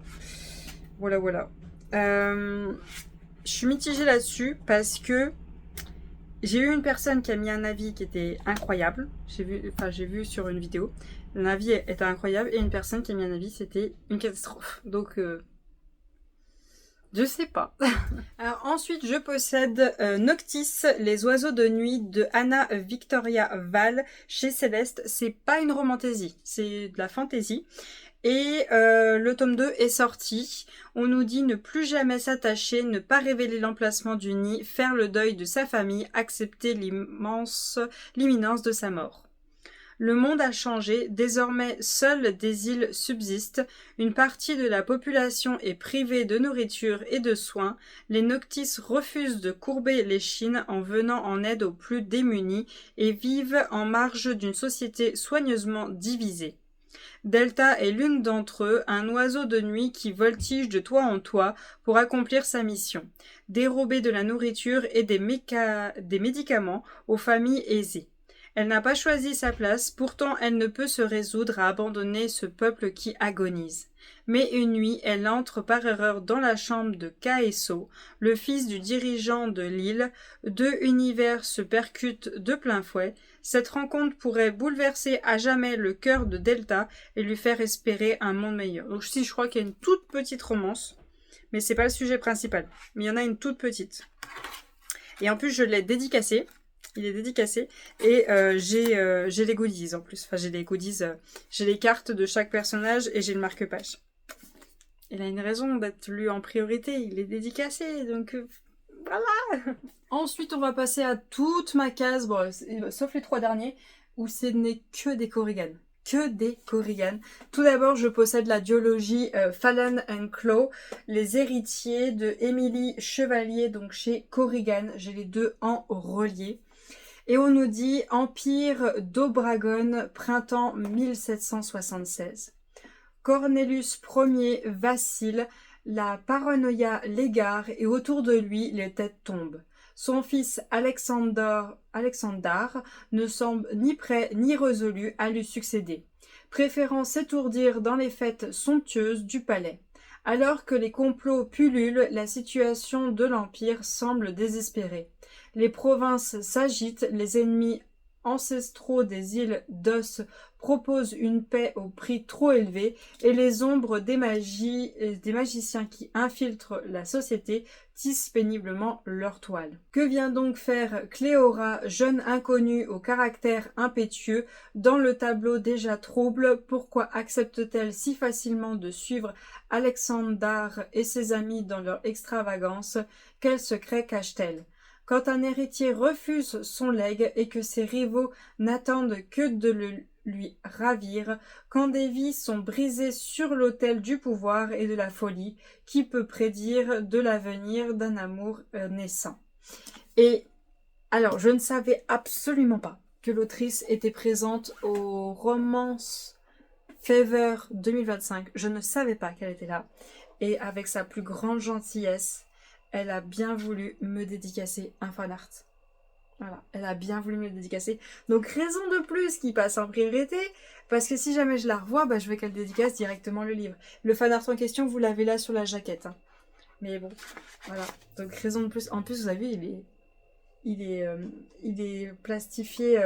Voilà. Je suis mitigée là-dessus parce que j'ai eu une personne qui a mis un avis qui était incroyable. J'ai vu sur une vidéo. L'avis était incroyable et une personne qui a mis un avis, c'était une catastrophe. Donc, je sais pas. Alors ensuite, je possède Noctis, les oiseaux de nuit de Anna Victoria Val chez Céleste. C'est pas une romantaisie, c'est de la fantaisie. Et le tome 2 est sorti. On nous dit ne plus jamais s'attacher, ne pas révéler l'emplacement du nid, faire le deuil de sa famille, accepter l'imminence de sa mort. Le monde a changé, désormais seules des îles subsistent, une partie de la population est privée de nourriture et de soins, les Noctis refusent de courber l'échine en venant en aide aux plus démunis et vivent en marge d'une société soigneusement divisée. Delta est l'une d'entre eux, un oiseau de nuit qui voltige de toit en toit pour accomplir sa mission, dérober de la nourriture et des médicaments aux familles aisées. Elle n'a pas choisi sa place, pourtant elle ne peut se résoudre à abandonner ce peuple qui agonise. Mais une nuit, elle entre par erreur dans la chambre de Kaeso, le fils du dirigeant de l'île. Deux univers se percutent de plein fouet. Cette rencontre pourrait bouleverser à jamais le cœur de Delta et lui faire espérer un monde meilleur. Donc si je crois qu'il y a une toute petite romance, mais c'est pas le sujet principal. Mais il y en a une toute petite. Et en plus je l'ai dédicacé. Il est dédicacé et j'ai les goodies en plus. Enfin j'ai les goodies, j'ai les cartes de chaque personnage et j'ai le marque-page. Il a une raison d'être lu en priorité. Il est dédicacé donc voilà. Ensuite, on va passer à toute ma case, bon, sauf les 3 derniers, où ce n'est que des Korrigan. Que des Korrigan. Tout d'abord, je possède la duologie Fallen and Claw, les héritiers de Emily Chevalier, donc chez Korrigan. J'ai les deux en relié. Et on nous dit Empire d'Obragon, printemps 1776. Cornelius Ier vacille, la paranoïa l'égare et autour de lui, les têtes tombent. Son fils Alexandar ne semble ni prêt ni résolu à lui succéder, préférant s'étourdir dans les fêtes somptueuses du palais. Alors que les complots pullulent, la situation de l'Empire semble désespérée. Les provinces s'agitent, les ennemis ancestraux des îles d'Os proposent une paix au prix trop élevé et les ombres des magiciens qui infiltrent la société tissent péniblement leur toile. Que vient donc faire Cléora, jeune inconnue au caractère impétueux, dans le tableau déjà trouble? Pourquoi accepte-t-elle si facilement de suivre Alexandar et ses amis dans leur extravagance? Quel secret cache-t-elle? Quand un héritier refuse son legs et que ses rivaux n'attendent que de lui ravir, quand des vies sont brisées sur l'autel du pouvoir et de la folie, qui peut prédire de l'avenir d'un amour naissant? Et alors, je ne savais absolument pas que l'autrice était présente au Romance Fever 2025. Je ne savais pas qu'elle était là. Et avec sa plus grande gentillesse, elle a bien voulu me dédicacer un fanart. Voilà, elle a bien voulu me le dédicacer. Donc raison de plus qui passe en priorité, parce que si jamais je la revois, je veux qu'elle dédicace directement le livre. Le fanart en question, vous l'avez là sur la jaquette. Hein. Mais bon, voilà. Donc raison de plus. En plus, vous avez, il est plastifié,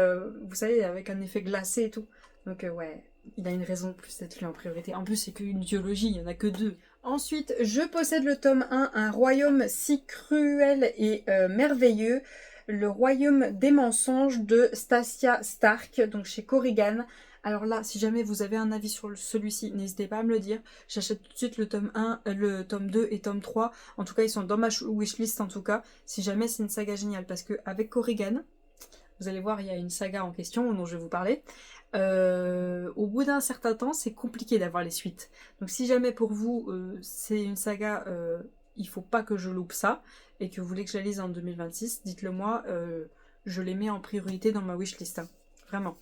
vous savez, avec un effet glacé et tout. Donc ouais, il a une raison de plus d'être lu en priorité. En plus, c'est qu'une duologie, il n'y en a que 2. Ensuite, je possède le tome 1, Un royaume si cruel et merveilleux, le royaume des mensonges de Stasia Stark, donc chez Korrigan. Alors là, si jamais vous avez un avis sur celui-ci, n'hésitez pas à me le dire. J'achète tout de suite le tome 1, le tome 2 et tome 3. En tout cas, ils sont dans ma wishlist en tout cas. Si jamais c'est une saga géniale. Parce que avec Korrigan, vous allez voir, il y a une saga en question dont je vais vous parler. Au bout d'un certain temps, c'est compliqué d'avoir les suites. Donc si jamais pour vous, c'est une saga, il faut pas que je loupe ça, et que vous voulez que je la lise en 2026, dites-le moi, je les mets en priorité dans ma wishlist. Hein. Vraiment.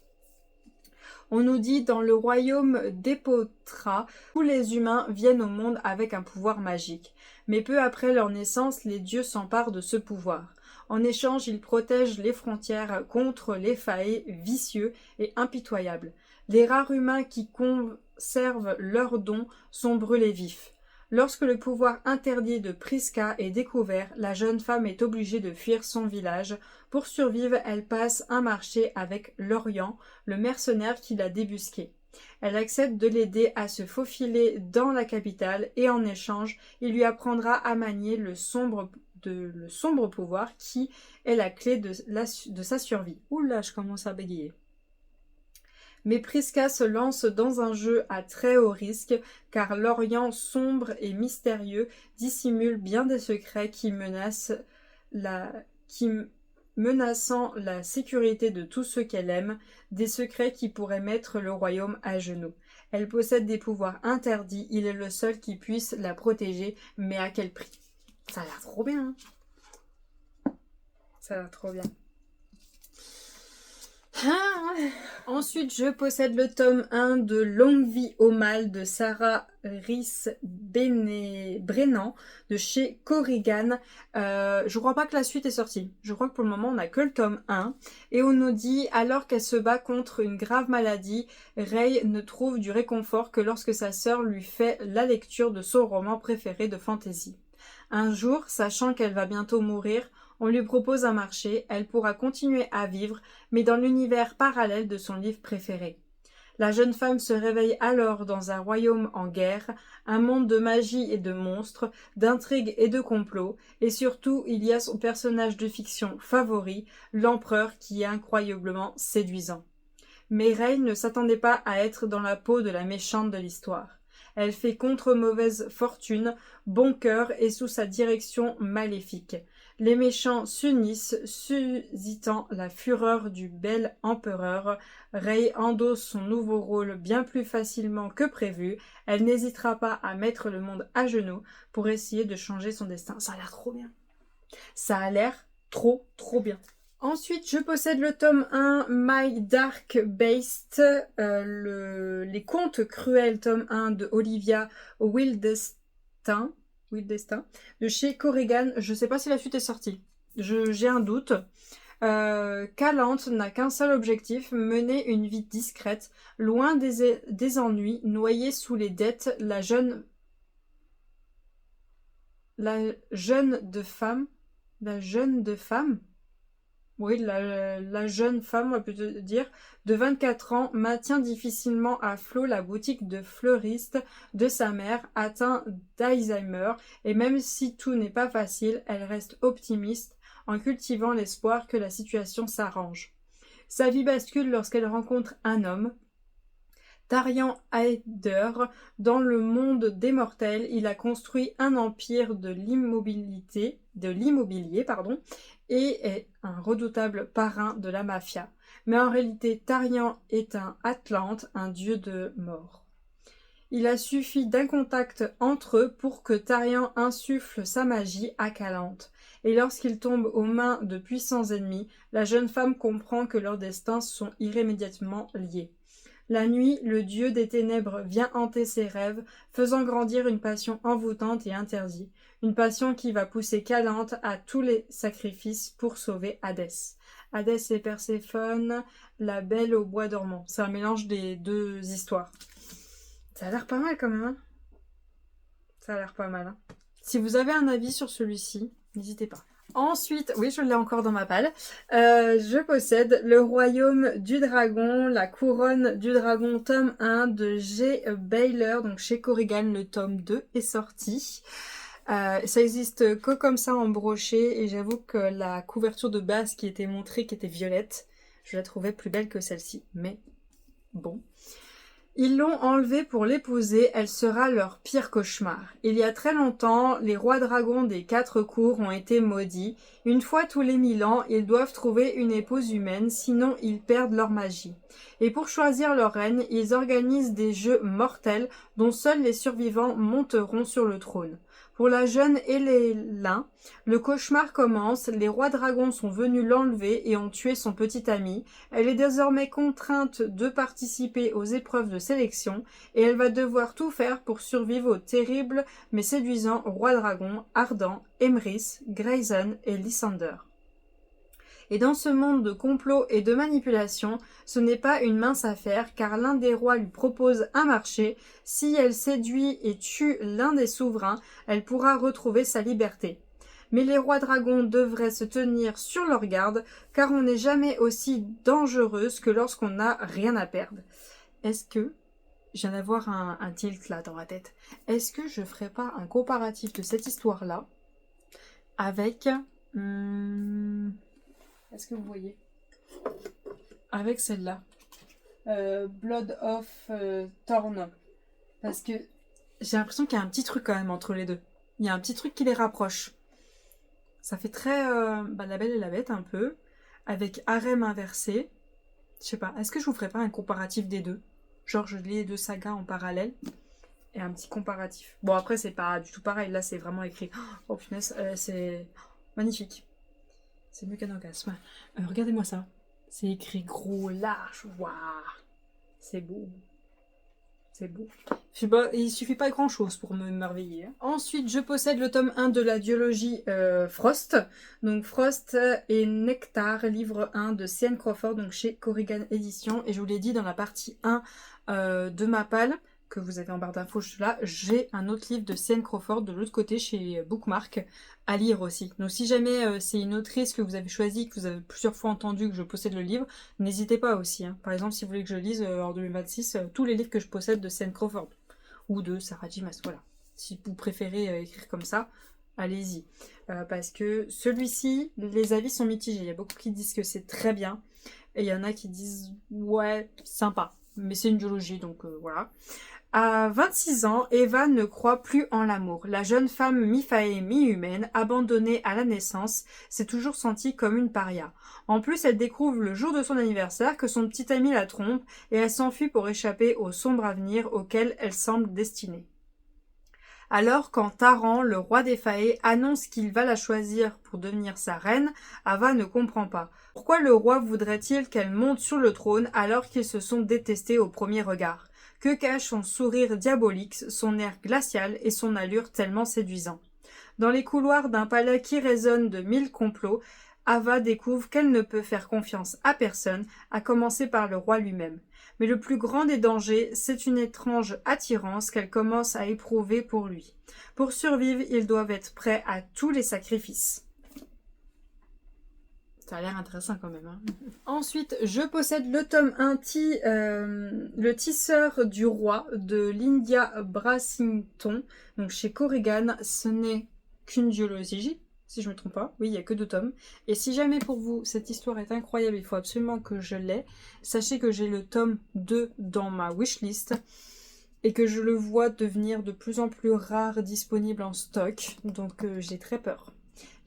On nous dit dans le royaume d'Epotra, tous les humains viennent au monde avec un pouvoir magique. Mais peu après leur naissance, les dieux s'emparent de ce pouvoir. En échange, ils protègent les frontières contre les failles vicieux et impitoyables. Les rares humains qui conservent leurs dons sont brûlés vifs. Lorsque le pouvoir interdit de Prisca est découvert, la jeune femme est obligée de fuir son village. Pour survivre, elle passe un marché avec Lorient, le mercenaire qui l'a débusqué. Elle accepte de l'aider à se faufiler dans la capitale et en échange, il lui apprendra à manier le sombre pouvoir qui est la clé de sa survie. Oula, je commence à bégayer. Mais Prisca se lance dans un jeu à très haut risque, car l'Orient sombre et mystérieux dissimule bien des secrets menaçant la sécurité de tous ceux qu'elle aime, des secrets qui pourraient mettre le royaume à genoux. Elle possède des pouvoirs interdits, il est le seul qui puisse la protéger, mais à quel prix? Ça a l'air trop bien, hein. Ça a l'air trop bien. Ensuite, je possède le tome 1 de Longue vie au mal de Sarah Rhys Brennan de chez Korrigan. Je crois pas que la suite est sortie. Je crois que pour le moment, on n'a que le tome 1. Et on nous dit, alors qu'elle se bat contre une grave maladie, Rey ne trouve du réconfort que lorsque sa sœur lui fait la lecture de son roman préféré de fantasy. Un jour, sachant qu'elle va bientôt mourir, on lui propose un marché, elle pourra continuer à vivre, mais dans l'univers parallèle de son livre préféré. La jeune femme se réveille alors dans un royaume en guerre, un monde de magie et de monstres, d'intrigues et de complots, et surtout il y a son personnage de fiction favori, l'empereur qui est incroyablement séduisant. Mais Rey ne s'attendait pas à être dans la peau de la méchante de l'histoire. Elle fait contre mauvaise fortune, bon cœur et sous sa direction maléfique. Les méchants s'unissent, suscitant la fureur du bel empereur. Rey endosse son nouveau rôle bien plus facilement que prévu. Elle n'hésitera pas à mettre le monde à genoux pour essayer de changer son destin. Ça a l'air trop bien. Ça a l'air trop bien. Ensuite, je possède le tome 1 My Dark Beast, les contes cruels, tome 1 de Olivia Wildestin, de chez Korrigan. Je sais pas si la suite est sortie. J'ai un doute. Calante n'a qu'un seul objectif, mener une vie discrète, loin des ennuis, noyée sous les dettes, la jeune de femme, oui, la jeune femme, on peut dire, de 24 ans, maintient difficilement à flot la boutique de fleuriste de sa mère, atteinte d'Alzheimer, et même si tout n'est pas facile, elle reste optimiste en cultivant l'espoir que la situation s'arrange. Sa vie bascule lorsqu'elle rencontre un homme, Tarian Haider. Dans le monde des mortels, il a construit un empire de l'immobilier, et est un redoutable parrain de la mafia. Mais en réalité, Tarian est un Atlante, un dieu de mort. Il a suffi d'un contact entre eux pour que Tarian insuffle sa magie à Calante. Et lorsqu'il tombe aux mains de puissants ennemis, la jeune femme comprend que leurs destins sont irrémédiablement liés. La nuit, le dieu des ténèbres vient hanter ses rêves, faisant grandir une passion envoûtante et interdite. Une passion qui va pousser Calante à tous les sacrifices pour sauver Hadès. Hadès et Perséphone, la belle au bois dormant. C'est un mélange des deux histoires. Ça a l'air pas mal quand même, hein. Ça a l'air pas mal, hein. Si vous avez un avis sur celui-ci, n'hésitez pas. Ensuite, oui, je l'ai encore dans ma palle, je possède Le Royaume du Dragon, La Couronne du Dragon, tome 1 de G. Baylor, donc chez Korrigan, le tome 2 est sorti. Ça existe que comme ça en brochet, et j'avoue que la couverture de base qui était montrée, qui était violette, je la trouvais plus belle que celle-ci, mais Bon. Ils l'ont enlevée pour l'épouser, elle sera leur pire cauchemar. Il y a très longtemps, les rois dragons des 4 cours ont été maudits. Une fois tous les 1000 ans, ils doivent trouver une épouse humaine, sinon ils perdent leur magie. Et pour choisir leur reine, ils organisent des jeux mortels dont seuls les survivants monteront sur le trône. Pour la jeune Hélène, le cauchemar commence, les rois dragons sont venus l'enlever et ont tué son petit ami. Elle est désormais contrainte de participer aux épreuves de sélection et elle va devoir tout faire pour survivre aux terribles mais séduisants rois dragons Ardan, Emrys, Grayson et Lysander. Et dans ce monde de complot et de manipulation, ce n'est pas une mince affaire car l'un des rois lui propose un marché. Si elle séduit et tue l'un des souverains, elle pourra retrouver sa liberté. Mais les rois dragons devraient se tenir sur leur garde car on n'est jamais aussi dangereuse que lorsqu'on n'a rien à perdre. Est-ce que, je viens d'avoir un tilt là dans la tête, est-ce que je ferais pas un comparatif de cette histoire-là avec... Est-ce que vous voyez? Avec celle-là. Blood of Thorn. Parce que j'ai l'impression qu'il y a un petit truc quand même entre les deux. Il y a un petit truc qui les rapproche. Ça fait très La Belle et la Bête un peu. Avec harem inversé. Je sais pas. Est-ce que je vous ferais pas un comparatif des deux? Genre je lis les 2 sagas en parallèle. Et un petit comparatif. Bon après c'est pas du tout pareil. Là c'est vraiment écrit. Oh punaise, c'est magnifique. C'est mieux qu'un orgasme. Regardez-moi ça. C'est écrit gros, large. Waouh. C'est beau. C'est beau. Je sais pas, il suffit pas grand chose pour me merveiller. Hein. Ensuite, je possède le tome 1 de la duologie Frost. Donc Frost et Nectar, livre 1 de C.N. Crawford, donc chez Corrigan Éditions. Et je vous l'ai dit dans la partie 1 de ma palle, que vous avez en barre d'infos juste là, j'ai un autre livre de C.N. Crawford de l'autre côté chez Bookmark à lire aussi. Donc si jamais c'est une autrice que vous avez choisie, que vous avez plusieurs fois entendu que je possède le livre, n'hésitez pas aussi. Hein. Par exemple, si vous voulez que je lise en 2026 tous les livres que je possède de C.N. Crawford ou de Sarah J. Maas, voilà. Si vous préférez écrire comme ça, allez-y. Parce que celui-ci, les avis sont mitigés. Il y a beaucoup qui disent que c'est très bien et il y en a qui disent ouais, sympa. Mais c'est une duologie, donc voilà. À 26 ans, Eva ne croit plus en l'amour. La jeune femme mi-faée, mi-humaine, abandonnée à la naissance, s'est toujours sentie comme une paria. En plus, elle découvre le jour de son anniversaire que son petit ami la trompe et elle s'enfuit pour échapper au sombre avenir auquel elle semble destinée. Alors, quand Taran, le roi des Fae, annonce qu'il va la choisir pour devenir sa reine, Ava ne comprend pas. Pourquoi le roi voudrait-il qu'elle monte sur le trône alors qu'ils se sont détestés au premier regard? Que cache son sourire diabolique, son air glacial et son allure tellement séduisant? Dans les couloirs d'un palais qui résonne de 1000 complots, Ava découvre qu'elle ne peut faire confiance à personne, à commencer par le roi lui-même. Mais le plus grand des dangers, c'est une étrange attirance qu'elle commence à éprouver pour lui. Pour survivre, ils doivent être prêts à tous les sacrifices. Ça a l'air intéressant quand même. Hein. Ensuite, je possède le tome 1, le tisseur du roi de Lyndia Brassington, donc chez Corrigan. Ce n'est qu'une duologie, si je ne me trompe pas. Oui, il n'y a que 2 tomes. Et si jamais pour vous, cette histoire est incroyable, il faut absolument que je l'aie. Sachez que j'ai le tome 2 dans ma wishlist et que je le vois devenir de plus en plus rare disponible en stock. Donc j'ai très peur.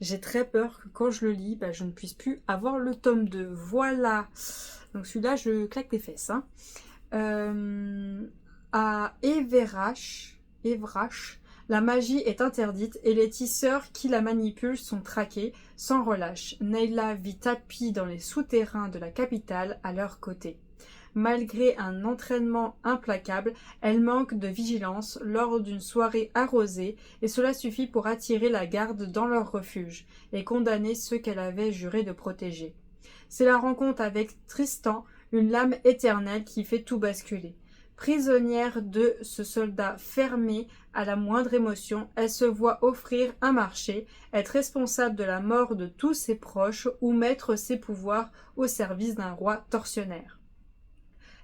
J'ai très peur que quand je le lis, je ne puisse plus avoir le tome 2. Voilà. Donc celui-là, je claque les fesses. Hein. À Everash, la magie est interdite et les tisseurs qui la manipulent sont traqués sans relâche. Nayla vit tapie dans les souterrains de la capitale à leur côté. Malgré un entraînement implacable, elle manque de vigilance lors d'une soirée arrosée et cela suffit pour attirer la garde dans leur refuge et condamner ceux qu'elle avait juré de protéger. C'est la rencontre avec Tristan, une lame éternelle qui fait tout basculer. Prisonnière de ce soldat fermé à la moindre émotion, elle se voit offrir un marché, être responsable de la mort de tous ses proches ou mettre ses pouvoirs au service d'un roi tortionnaire.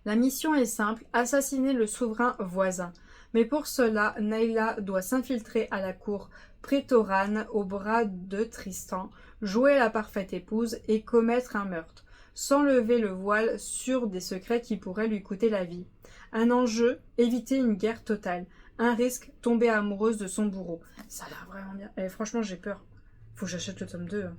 La mission est simple, assassiner le souverain voisin. Mais pour cela, Nayla doit s'infiltrer à la cour prétorane au bras de Tristan, jouer la parfaite épouse et commettre un meurtre. sans lever le voile sur des secrets qui pourraient lui coûter la vie. Un enjeu, éviter une guerre totale. Un risque, tomber amoureuse de son bourreau. Ça a l'air vraiment bien. Et franchement, j'ai peur. Faut que j'achète le tome 2.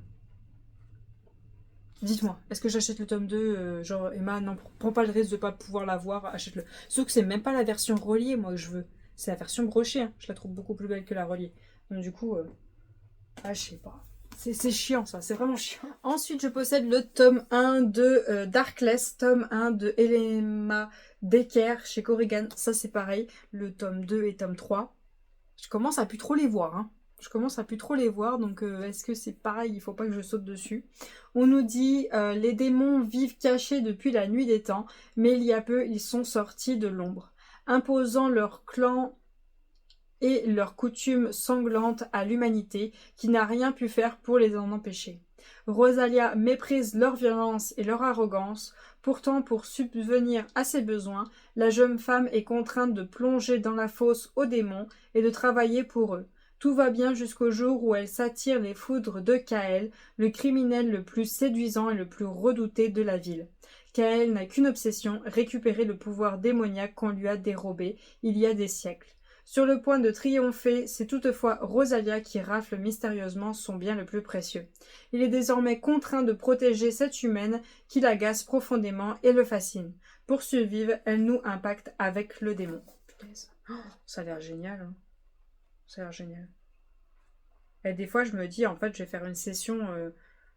Dites-moi, est-ce que j'achète le tome 2 genre, Emma, non, prends pas le risque de pas pouvoir l'avoir, achète-le. Sauf que c'est même pas la version reliée, moi, que je veux. C'est la version brochée. Hein. Je la trouve beaucoup plus belle que la reliée. Donc, du coup, je sais pas. C'est chiant, ça. C'est vraiment chiant. Ensuite, je possède le tome 1 de Darkless, tome 1 de Elema Decker chez Corrigan. Ça, c'est pareil. Le tome 2 et tome 3. Je commence à plus trop les voir, hein. Je commence à plus trop les voir, donc est-ce que c'est pareil? Il faut pas que je saute dessus. On nous dit les démons vivent cachés depuis la nuit des temps, mais il y a peu ils sont sortis de l'ombre, imposant leur clan et leurs coutumes sanglantes à l'humanité, qui n'a rien pu faire pour les en empêcher. Rosalia méprise leur violence et leur arrogance. Pourtant, pour subvenir à ses besoins, la jeune femme est contrainte de plonger dans la fosse aux démons et de travailler pour eux. Tout va bien jusqu'au jour où elle s'attire les foudres de Kael, le criminel le plus séduisant et le plus redouté de la ville. Kael n'a qu'une obsession, récupérer le pouvoir démoniaque qu'on lui a dérobé il y a des siècles. Sur le point de triompher, c'est toutefois Rosalia qui rafle mystérieusement son bien le plus précieux. Il est désormais contraint de protéger cette humaine qui l'agace profondément et le fascine. Pour survivre, elle noue un pacte avec le démon. Oh, ça a l'air génial, hein. Ça a l'air génial. Et des fois, je me dis, en fait, je vais faire une session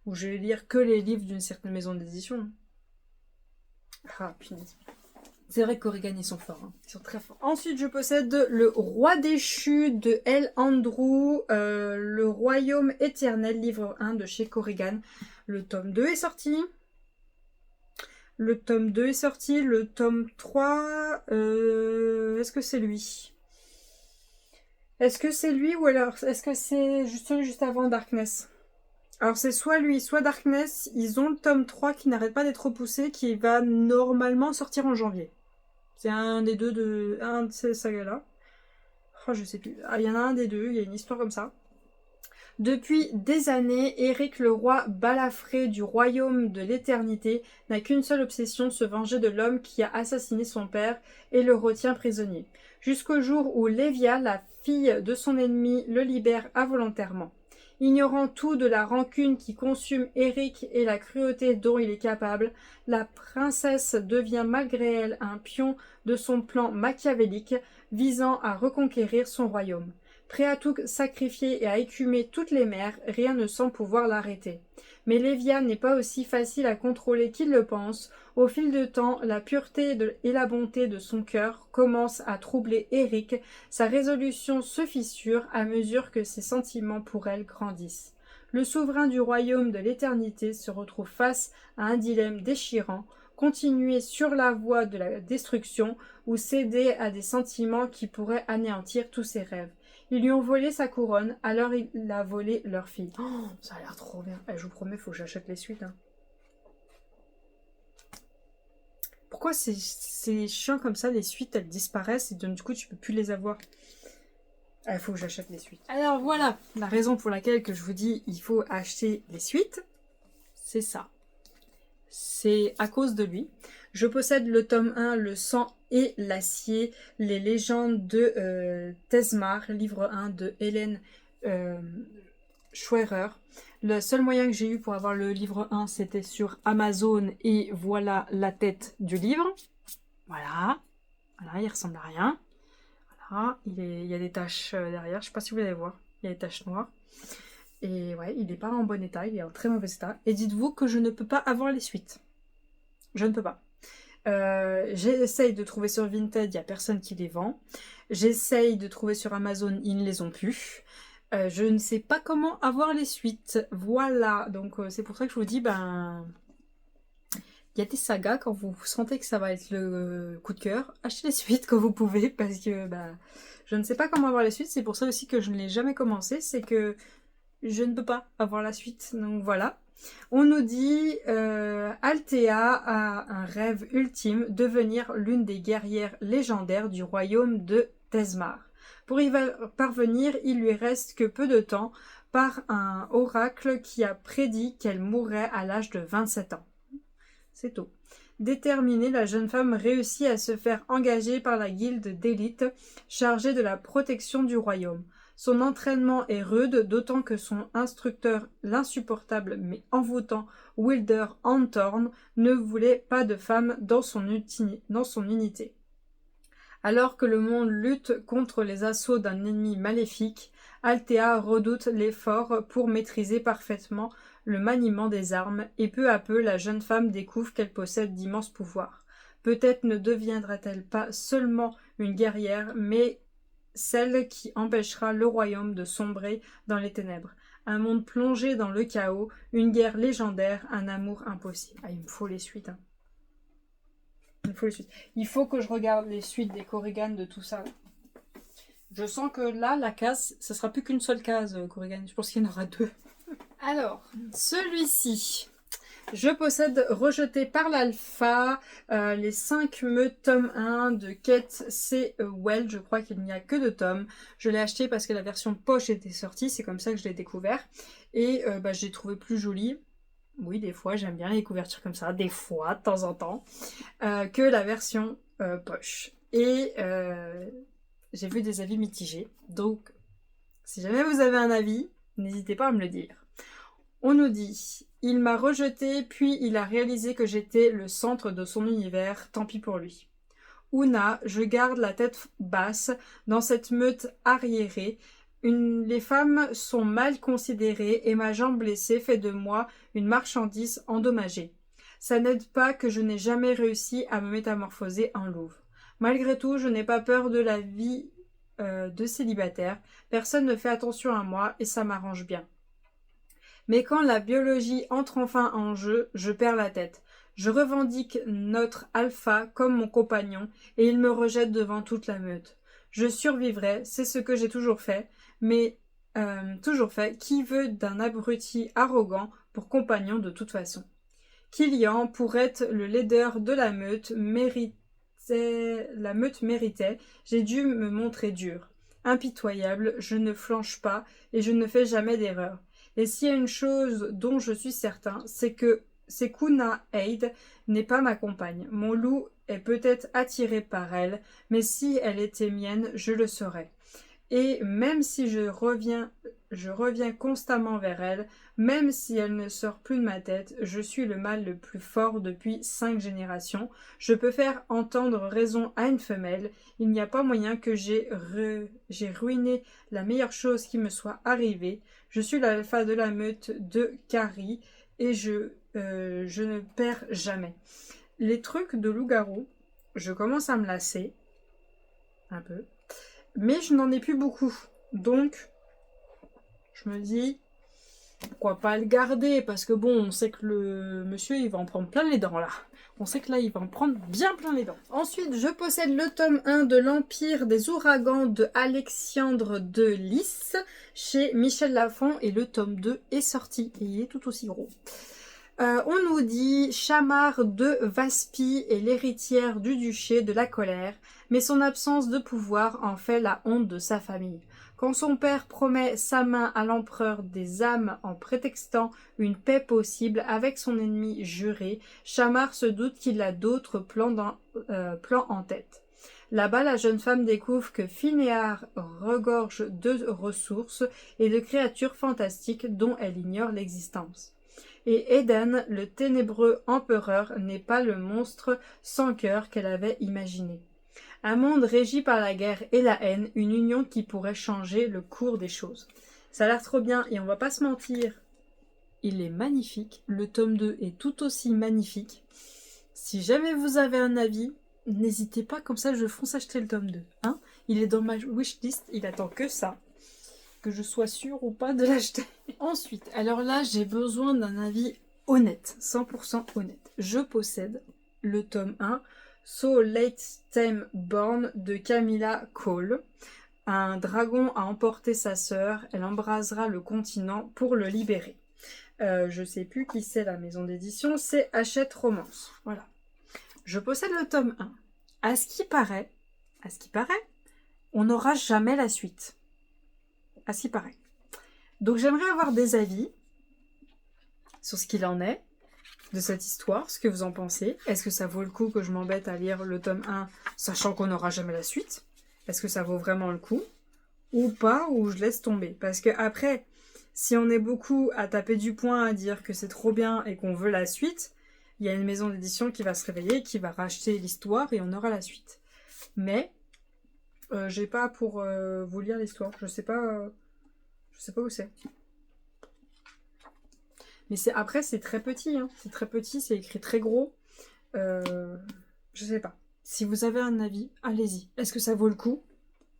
où je vais lire que les livres d'une certaine maison d'édition. Ah, punaise. C'est vrai que Corrigan, ils sont forts. Hein. Ils sont très forts. Ensuite, je possède Le Roi déchu de L. Andrew, Le Royaume éternel, livre 1 de chez Corrigan. Le tome 2 est sorti. Le tome 2 est sorti. Le tome 3, est-ce que c'est lui? Est-ce que c'est lui ou alors est-ce que c'est juste avant Darkness? Alors c'est soit lui, soit Darkness. Ils ont le tome 3 qui n'arrête pas d'être repoussé, qui va normalement sortir en janvier. C'est un des deux un de ces sagas-là. Oh, je sais plus. Ah, il y en a un des deux, il y a une histoire comme ça. Depuis des années, Éric le roi balafré du royaume de l'éternité n'a qu'une seule obsession, se venger de l'homme qui a assassiné son père et le retient prisonnier. Jusqu'au jour où Lévia, la fille de son ennemi, le libère involontairement. Ignorant tout de la rancune qui consume Éric et la cruauté dont il est capable, la princesse devient malgré elle un pion de son plan machiavélique visant à reconquérir son royaume. Prêt à tout sacrifier et à écumer toutes les mers, rien ne semble pouvoir l'arrêter. Mais Lévia n'est pas aussi facile à contrôler qu'il le pense. Au fil du temps, la pureté et la bonté de son cœur commencent à troubler Éric. Sa résolution se fissure à mesure que ses sentiments pour elle grandissent. Le souverain du royaume de l'éternité se retrouve face à un dilemme déchirant. Continuer sur la voie de la destruction ou céder à des sentiments qui pourraient anéantir tous ses rêves. Ils lui ont volé sa couronne, alors il a volé leur fille. Oh, ça a l'air trop bien. Je vous promets, il faut que j'achète les suites. Hein. Pourquoi c'est chiant comme ça, les suites, elles disparaissent et donc du coup, tu peux plus les avoir. Il faut que j'achète les suites. Alors voilà, la raison pour laquelle que je vous dis il faut acheter les suites, c'est ça. C'est à cause de lui. Je possède le tome 1, Le sang et l'acier, les légendes de Tesmar, livre 1 de Hélène Schwerer. Le seul moyen que j'ai eu pour avoir le livre 1, c'était sur Amazon et voilà la tête du livre. Voilà, il ressemble à rien. Voilà, il y a des taches derrière, je sais pas si vous allez voir, il y a des taches noires. Et ouais, il n'est pas en bon état, il est en très mauvais état. Et dites-vous que je ne peux pas avoir les suites. Je ne peux pas. J'essaye de trouver sur Vinted, il n'y a personne qui les vend. J'essaye de trouver sur Amazon, ils ne les ont plus. Je ne sais pas comment avoir les suites. Voilà, donc c'est pour ça que je vous dis, il y a des sagas, quand vous sentez que ça va être le coup de cœur, achetez les suites quand vous pouvez, parce que je ne sais pas comment avoir les suites. C'est pour ça aussi que je ne l'ai jamais commencé, c'est que je ne peux pas avoir la suite, donc voilà. On nous dit Althea a un rêve ultime, devenir l'une des guerrières légendaires du royaume de Tesmar. Pour y parvenir, il lui reste que peu de temps par un oracle qui a prédit qu'elle mourrait à l'âge de 27 ans. c'est tôt. Déterminée, la jeune femme réussit à se faire engager par la guilde d'élite chargée de la protection du royaume. Son entraînement est rude, d'autant que son instructeur, l'insupportable mais envoûtant Wilder Anthorn, ne voulait pas de femme dans son unité. Alors que le monde lutte contre les assauts d'un ennemi maléfique, Althea redoute l'effort pour maîtriser parfaitement le maniement des armes, et peu à peu la jeune femme découvre qu'elle possède d'immenses pouvoirs. Peut-être ne deviendra-t-elle pas seulement une guerrière, mais celle qui empêchera le royaume de sombrer dans les ténèbres. Un monde plongé dans le chaos, une guerre légendaire, un amour impossible. Ah, il me faut les suites, hein. Il faut que je regarde les suites des Korrigan de tout ça. Je sens que là, la case, ça sera plus qu'une seule case, Korrigan. Je pense qu'il y en aura 2. Alors, celui-ci, je possède Rejeté par l'Alpha, les 5 meutes tome 1 de Kate C. Well. Je crois qu'il n'y a que 2 tomes. Je l'ai acheté parce que la version poche était sortie, c'est comme ça que je l'ai découvert. Et je l'ai trouvé plus joli. Oui, des fois, j'aime bien les couvertures comme ça, des fois, de temps en temps, que la version poche. Et j'ai vu des avis mitigés. Donc, si jamais vous avez un avis, n'hésitez pas à me le dire. On nous dit « Il m'a rejeté, puis il a réalisé que j'étais le centre de son univers, tant pis pour lui. » Una, je garde la tête basse dans cette meute arriérée. Les femmes sont mal considérées et ma jambe blessée fait de moi une marchandise endommagée. Ça n'aide pas que je n'ai jamais réussi à me métamorphoser en louve. Malgré tout, je n'ai pas peur de la vie de célibataire. Personne ne fait attention à moi et ça m'arrange bien. Mais quand la biologie entre enfin en jeu, je perds la tête. Je revendique notre alpha comme mon compagnon et il me rejette devant toute la meute. Je survivrai, c'est ce que j'ai toujours fait, mais qui veut d'un abruti arrogant pour compagnon de toute façon. Killian, pour être le leader de la meute méritait, j'ai dû me montrer dur. Impitoyable, je ne flanche pas et je ne fais jamais d'erreur. Et s'il y a une chose dont je suis certain, c'est qu'Una Aide n'est pas ma compagne. Mon loup est peut-être attiré par elle, mais si elle était mienne, je le saurais. Et même si je reviens constamment vers elle, même si elle ne sort plus de ma tête, je suis le mâle le plus fort depuis 5 générations. Je peux faire entendre raison à une femelle. Il n'y a pas moyen que j'ai ruiné la meilleure chose qui me soit arrivée. Je suis l'alpha de la meute de Carrie et je ne perds jamais. Les trucs de loup-garou, je commence à me lasser un peu, mais je n'en ai plus beaucoup. Donc, je me dis, pourquoi pas le garder? Parce que bon, on sait que le monsieur, il va en prendre plein les dents là. On sait que là, il va en prendre bien plein les dents. Ensuite, je possède le tome 1 de l'Empire des Ouragans de Alexandre de Lys chez Michel Lafon et le tome 2 est sorti et il est tout aussi gros. On nous dit Chamar de Vaspi est l'héritière du duché de la colère, mais son absence de pouvoir en fait la honte de sa famille. Quand son père promet sa main à l'empereur des âmes en prétextant une paix possible avec son ennemi juré, Chamar se doute qu'il a d'autres plans en tête. Là-bas, la jeune femme découvre que Finéar regorge de ressources et de créatures fantastiques dont elle ignore l'existence. Et Eden, le ténébreux empereur, n'est pas le monstre sans cœur qu'elle avait imaginé. Un monde régi par la guerre et la haine, une union qui pourrait changer le cours des choses. Ça a l'air trop bien et on va pas se mentir. Il est magnifique, le tome 2 est tout aussi magnifique. Si jamais vous avez un avis, n'hésitez pas, comme ça je fonce acheter le tome 2. Hein, il est dans ma wishlist, il attend que ça. Que je sois sûre ou pas de l'acheter. Ensuite, alors là, j'ai besoin d'un avis honnête, 100% honnête. Je possède le tome 1, So Late Time Born de Camilla Cole. Un dragon a emporté sa sœur, elle embrasera le continent pour le libérer. Je sais plus qui c'est la maison d'édition, c'est Hachette Romance. Voilà. Je possède le tome 1. À ce qui paraît, on n'aura jamais la suite. À ce qui paraît. Donc j'aimerais avoir des avis sur ce qu'il en est. de cette histoire, ce que vous en pensez. Est-ce que ça vaut le coup que je m'embête à lire le tome 1, sachant qu'on n'aura jamais la suite? Est-ce que ça vaut vraiment le coup? Ou pas, ou je laisse tomber? Parce que après, si on est beaucoup à taper du poing, à dire que c'est trop bien et qu'on veut la suite, il y a une maison d'édition qui va se réveiller, qui va racheter l'histoire et on aura la suite. Mais j'ai pas pour vous lire l'histoire. Je sais pas où c'est. Mais après c'est très petit, hein. C'est très petit, c'est écrit très gros. Je sais pas. Si vous avez un avis, allez-y. Est-ce que ça vaut le coup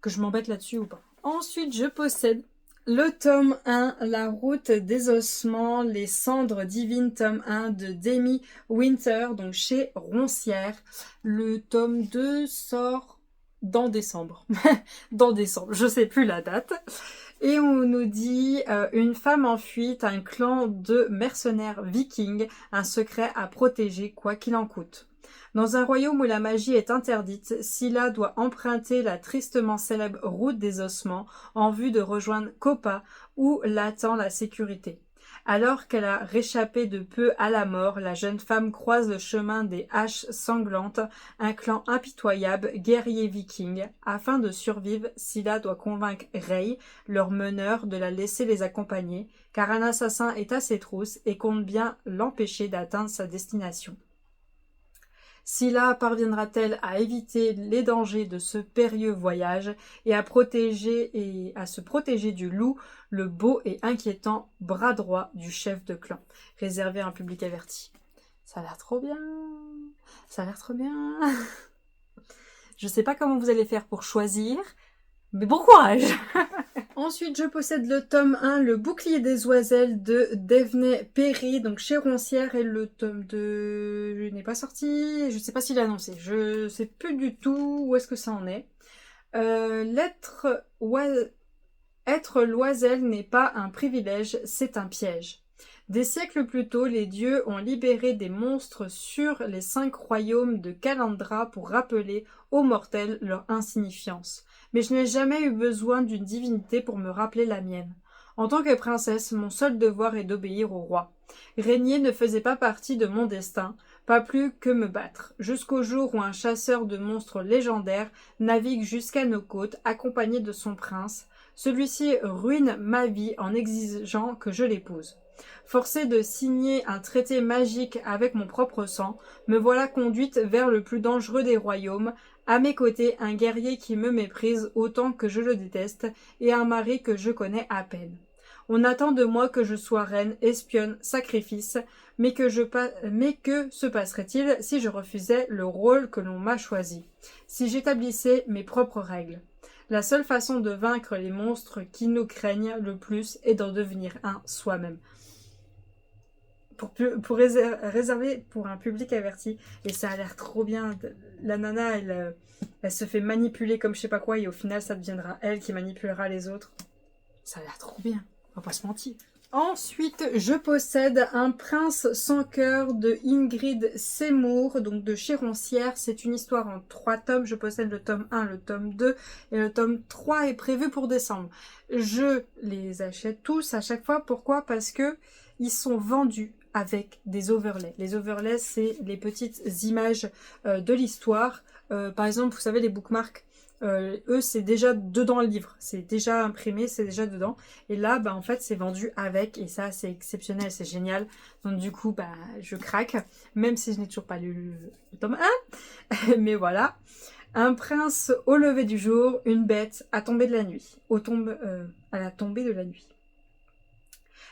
que je m'embête là-dessus ou pas? Ensuite, je possède le tome 1, La route des ossements, les cendres divines, tome 1 de Demi Winter, donc chez Roncière. Le tome 2 sort dans décembre. Dans décembre, je sais plus la date. Et on nous dit une femme en fuite, un clan de mercenaires vikings, un secret à protéger quoi qu'il en coûte. Dans un royaume où la magie est interdite, Scylla doit emprunter la tristement célèbre route des ossements en vue de rejoindre Copa où l'attend la sécurité. Alors qu'elle a réchappé de peu à la mort, la jeune femme croise le chemin des haches sanglantes, un clan impitoyable, guerrier viking. Afin de survivre, Scylla doit convaincre Rey, leur meneur, de la laisser les accompagner, car un assassin est à ses trousses et compte bien l'empêcher d'atteindre sa destination. Scylla parviendra-t-elle à éviter les dangers de ce périlleux voyage et à se protéger du loup, le beau et inquiétant bras droit du chef de clan, réservé à un public averti? Ça a l'air trop bien. Ça a l'air trop bien. Je sais pas comment vous allez faire pour choisir, mais bon courage. Ensuite, je possède le tome 1, Le bouclier des oiselles de Devney Perry, donc chez Roncière, et le tome 2 n'est pas sorti, je sais pas s'il est annoncé, je sais plus du tout où est-ce que ça en est. Être l'oiselle n'est pas un privilège, c'est un piège. Des siècles plus tôt, les dieux ont libéré des monstres sur les 5 royaumes de Kalandra pour rappeler aux mortels leur insignifiance. Mais je n'ai jamais eu besoin d'une divinité pour me rappeler la mienne. En tant que princesse, mon seul devoir est d'obéir au roi. Régner ne faisait pas partie de mon destin, pas plus que me battre, jusqu'au jour où un chasseur de monstres légendaires navigue jusqu'à nos côtes, accompagné de son prince. Celui-ci ruine ma vie en exigeant que je l'épouse. Forcée de signer un traité magique avec mon propre sang, me voilà conduite vers le plus dangereux des royaumes, à mes côtés un guerrier qui me méprise autant que je le déteste, et un mari que je connais à peine. On attend de moi que je sois reine, espionne, sacrifice, mais que se passerait-il si je refusais le rôle que l'on m'a choisi, si j'établissais mes propres règles? La seule façon de vaincre les monstres qui nous craignent le plus est d'en devenir un soi-même. Pour réserver pour un public averti. Et ça a l'air trop bien. La nana, elle se fait manipuler comme je sais pas quoi et au final, ça deviendra elle qui manipulera les autres. Ça a l'air trop bien. On va pas se mentir. Ensuite, je possède Un prince sans cœur de Ingrid Seymour, donc de chez Roncière. C'est une histoire en 3 tomes. Je possède le tome 1, le tome 2 et le tome 3 est prévu pour décembre. Je les achète tous à chaque fois. Pourquoi? Parce que ils sont vendus avec des overlays. Les overlays, c'est les petites images de l'histoire. Par exemple, vous savez, les bookmarks, eux, c'est déjà dedans le livre. C'est déjà imprimé, c'est déjà dedans. Et là, en fait, c'est vendu avec. Et ça, c'est exceptionnel, c'est génial. Donc, du coup, je craque. Même si je n'ai toujours pas lu le tome 1. Mais voilà. Un prince au lever du jour, une bête à tomber de la nuit. À la tombée de la nuit.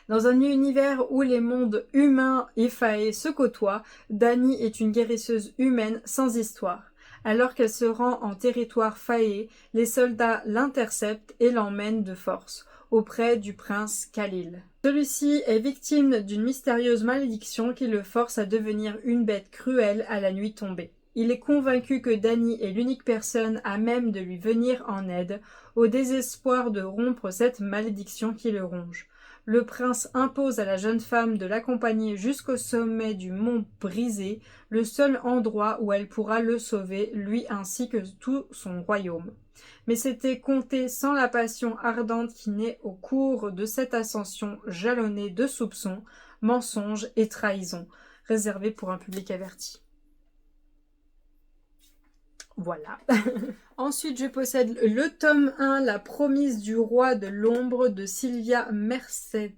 Dans un univers où les mondes humains et faés se côtoient, Dany est une guérisseuse humaine sans histoire. Alors qu'elle se rend en territoire faé, les soldats l'interceptent et l'emmènent de force auprès du prince Khalil. Celui-ci est victime d'une mystérieuse malédiction qui le force à devenir une bête cruelle à la nuit tombée. Il est convaincu que Dany est l'unique personne à même de lui venir en aide, au désespoir de rompre cette malédiction qui le ronge. Le prince impose à la jeune femme de l'accompagner jusqu'au sommet du mont Brisé, le seul endroit où elle pourra le sauver, lui ainsi que tout son royaume. Mais c'était compter sans la passion ardente qui naît au cours de cette ascension jalonnée de soupçons, mensonges et trahisons. réservé pour un public averti. Voilà. Ensuite, je possède le tome 1, La Promise du Roi de l'Ombre de Sylvia Mercedes,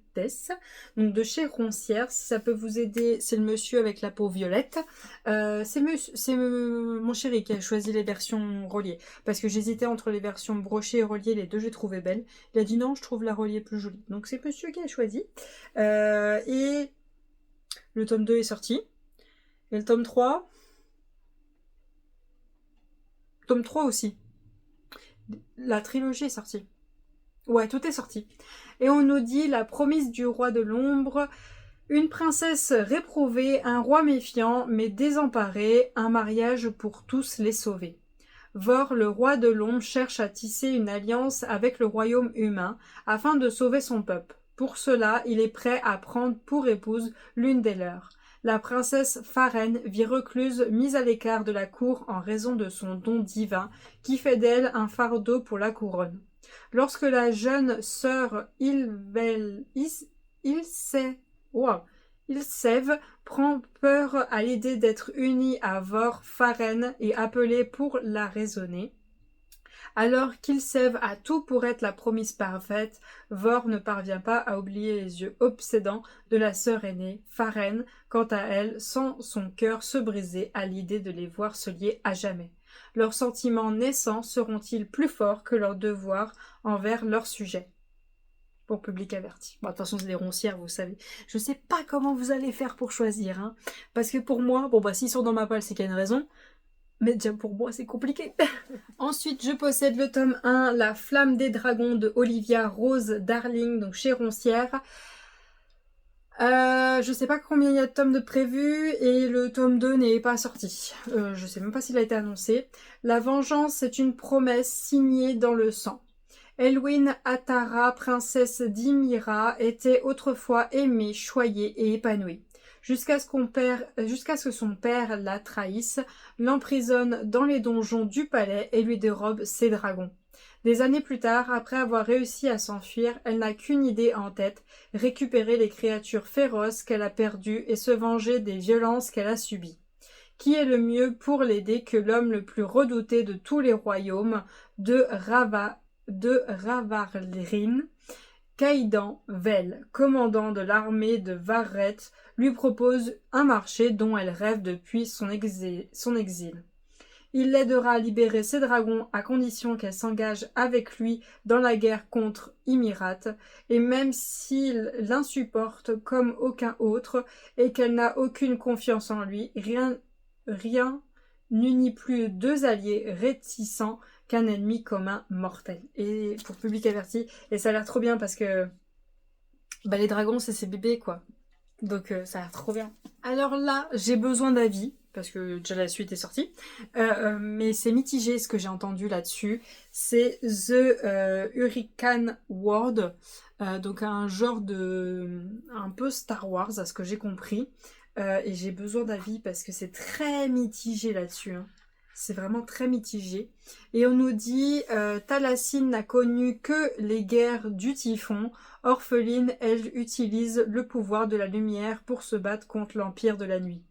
donc de chez Roncière. Si ça peut vous aider, c'est le monsieur avec la peau violette. C'est mon chéri qui a choisi les versions reliées, parce que j'hésitais entre les versions brochées et reliées, les deux j'ai trouvé belles. Il a dit non, je trouve la reliée plus jolie. Donc c'est monsieur qui a choisi. Et le tome 2 est sorti. Et le tome 3... Tome 3 aussi. La trilogie est sortie. Ouais, tout est sorti. Et on nous dit la promesse du roi de l'ombre, une princesse réprouvée, un roi méfiant mais désemparé, un mariage pour tous les sauver. Vor, le roi de l'ombre, cherche à tisser une alliance avec le royaume humain afin de sauver son peuple. Pour cela, il est prêt à prendre pour épouse l'une des leurs. La princesse Farène vit recluse, mise à l'écart de la cour en raison de son don divin, qui fait d'elle un fardeau pour la couronne. Lorsque la jeune sœur Ilsève prend peur à l'idée d'être unie à Vor, Farène est appelée pour la raisonner. Alors qu'Ilsève a tout pour être la promise parfaite, Vor ne parvient pas à oublier les yeux obsédants de la sœur aînée, Farène, quant à elle, sent son cœur se briser à l'idée de les voir se lier à jamais. Leurs sentiments naissants seront-ils plus forts que leurs devoirs envers leur sujet? Pour public averti. Bon, de toute façon, c'est des roncières, vous savez. Je sais pas comment vous allez faire pour choisir, hein. Parce que pour moi, bon bah s'ils sont dans ma palle, c'est qu'il y a une raison. Mais déjà pour moi, c'est compliqué. Ensuite, je possède le tome 1, La Flamme des Dragons de Olivia Rose Darling, donc chez Roncière. Je sais pas combien il y a de tomes de prévus et le tome 2 n'est pas sorti. Je sais même pas s'il a été annoncé. La vengeance est une promesse signée dans le sang. Elwyn Atara, princesse d'Ymira, était autrefois aimée, choyée et épanouie. Jusqu'à ce que son père la trahisse, l'emprisonne dans les donjons du palais et lui dérobe ses dragons. Des années plus tard, après avoir réussi à s'enfuir, elle n'a qu'une idée en tête, récupérer les créatures féroces qu'elle a perdues et se venger des violences qu'elle a subies. Qui est le mieux pour l'aider que l'homme le plus redouté de tous les royaumes de Ravarlin, Caïdan Vel, commandant de l'armée de Varret, lui propose un marché dont elle rêve depuis son exil. Il l'aidera à libérer ses dragons à condition qu'elle s'engage avec lui dans la guerre contre Imirat, et même s'il l'insupporte comme aucun autre et qu'elle n'a aucune confiance en lui, rien n'unit plus deux alliés réticents qu'un ennemi commun mortel. Et pour public averti, et ça a l'air trop bien parce que bah, les dragons c'est ses bébés quoi. Donc ça a l'air trop bien. Alors là, j'ai besoin d'avis, parce que déjà la suite est sortie, mais c'est mitigé ce que j'ai entendu là-dessus. C'est The Hurricane World, donc un genre de... un peu Star Wars à ce que j'ai compris. Et j'ai besoin d'avis parce que c'est très mitigé là-dessus. Hein. C'est vraiment très mitigé. Et on nous dit Thalassine n'a connu que les guerres du typhon. Orpheline, elle utilise le pouvoir de la lumière pour se battre contre l'empire de la nuit.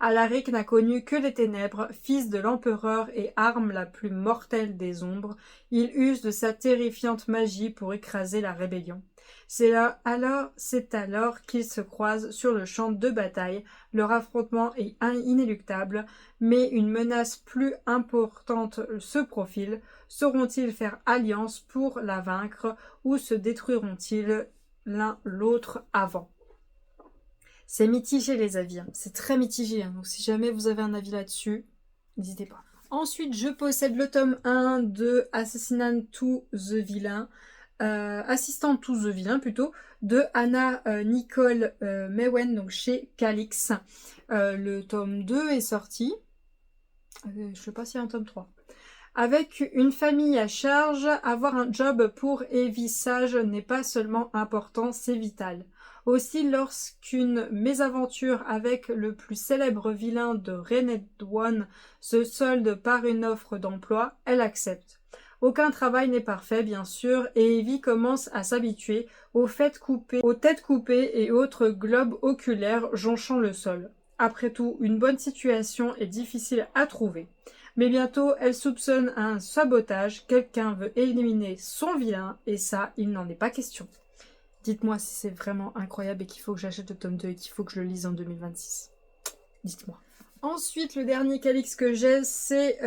Alaric n'a connu que les ténèbres, fils de l'empereur et arme la plus mortelle des ombres. Il use de sa terrifiante magie pour écraser la rébellion. C'est alors qu'ils se croisent sur le champ de bataille. Leur affrontement est inéluctable, mais une menace plus importante se profile. Sauront-ils faire alliance pour la vaincre ou se détruiront-ils l'un l'autre avant? C'est mitigé les avis, hein. C'est très mitigé, hein. Donc si jamais vous avez un avis là-dessus, n'hésitez pas. Ensuite, je possède le tome 1 de Assassinat to the Villain. Assistant to the Villain plutôt, de Anna Nicole Mewen, donc chez Calix. Le tome 2 est sorti. Je sais pas s'il y a un tome 3. Avec une famille à charge, avoir un job pour Evie Sage n'est pas seulement important, c'est vital. Aussi, lorsqu'une mésaventure avec le plus célèbre vilain de Rened One se solde par une offre d'emploi, elle accepte. Aucun travail n'est parfait, bien sûr, et Evie commence à s'habituer aux têtes coupées et autres globes oculaires jonchant le sol. Après tout, une bonne situation est difficile à trouver. Mais bientôt, elle soupçonne un sabotage, quelqu'un veut éliminer son vilain, et ça, il n'en est pas question. Dites-moi si c'est vraiment incroyable et qu'il faut que j'achète le tome 2 et qu'il faut que je le lise en 2026. Dites-moi. Ensuite, le dernier Calix que j'ai, c'est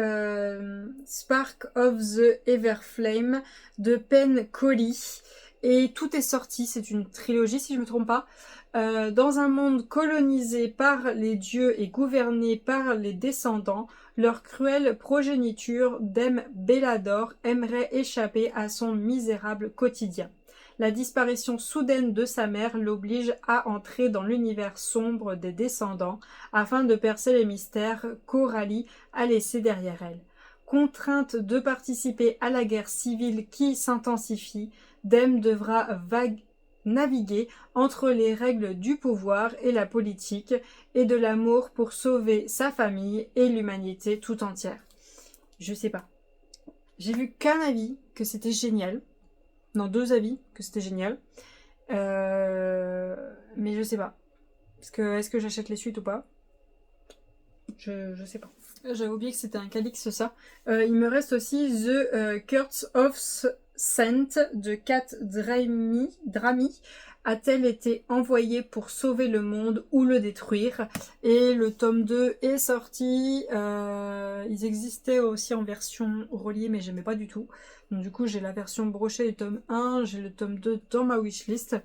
Spark of the Everflame de Pen Collie. Et tout est sorti, c'est une trilogie si je ne me trompe pas. Dans un monde colonisé par les dieux et gouverné par les descendants, leur cruelle progéniture d'Em Bellador aimerait échapper à son misérable quotidien. La disparition soudaine de sa mère l'oblige à entrer dans l'univers sombre des descendants afin de percer les mystères qu'Aurélie a laissés derrière elle. Contrainte de participer à la guerre civile qui s'intensifie, Dem devra naviguer entre les règles du pouvoir et la politique et de l'amour pour sauver sa famille et l'humanité tout entière. Je sais pas. J'ai vu qu'un avis que c'était génial. Non, 2 avis que c'était génial. Mais je sais pas. Est-ce que j'achète les suites ou pas? Je sais pas. J'avais oublié que c'était un Calix ça. Il me reste aussi The Curse of Scent de Kat Dramy. A-t-elle été envoyée pour sauver le monde ou le détruire? Et le tome 2 est sorti. Ils existaient aussi en version reliée, mais j'aimais pas du tout. Donc du coup, j'ai la version brochée du tome 1, j'ai le tome 2 dans ma wishlist.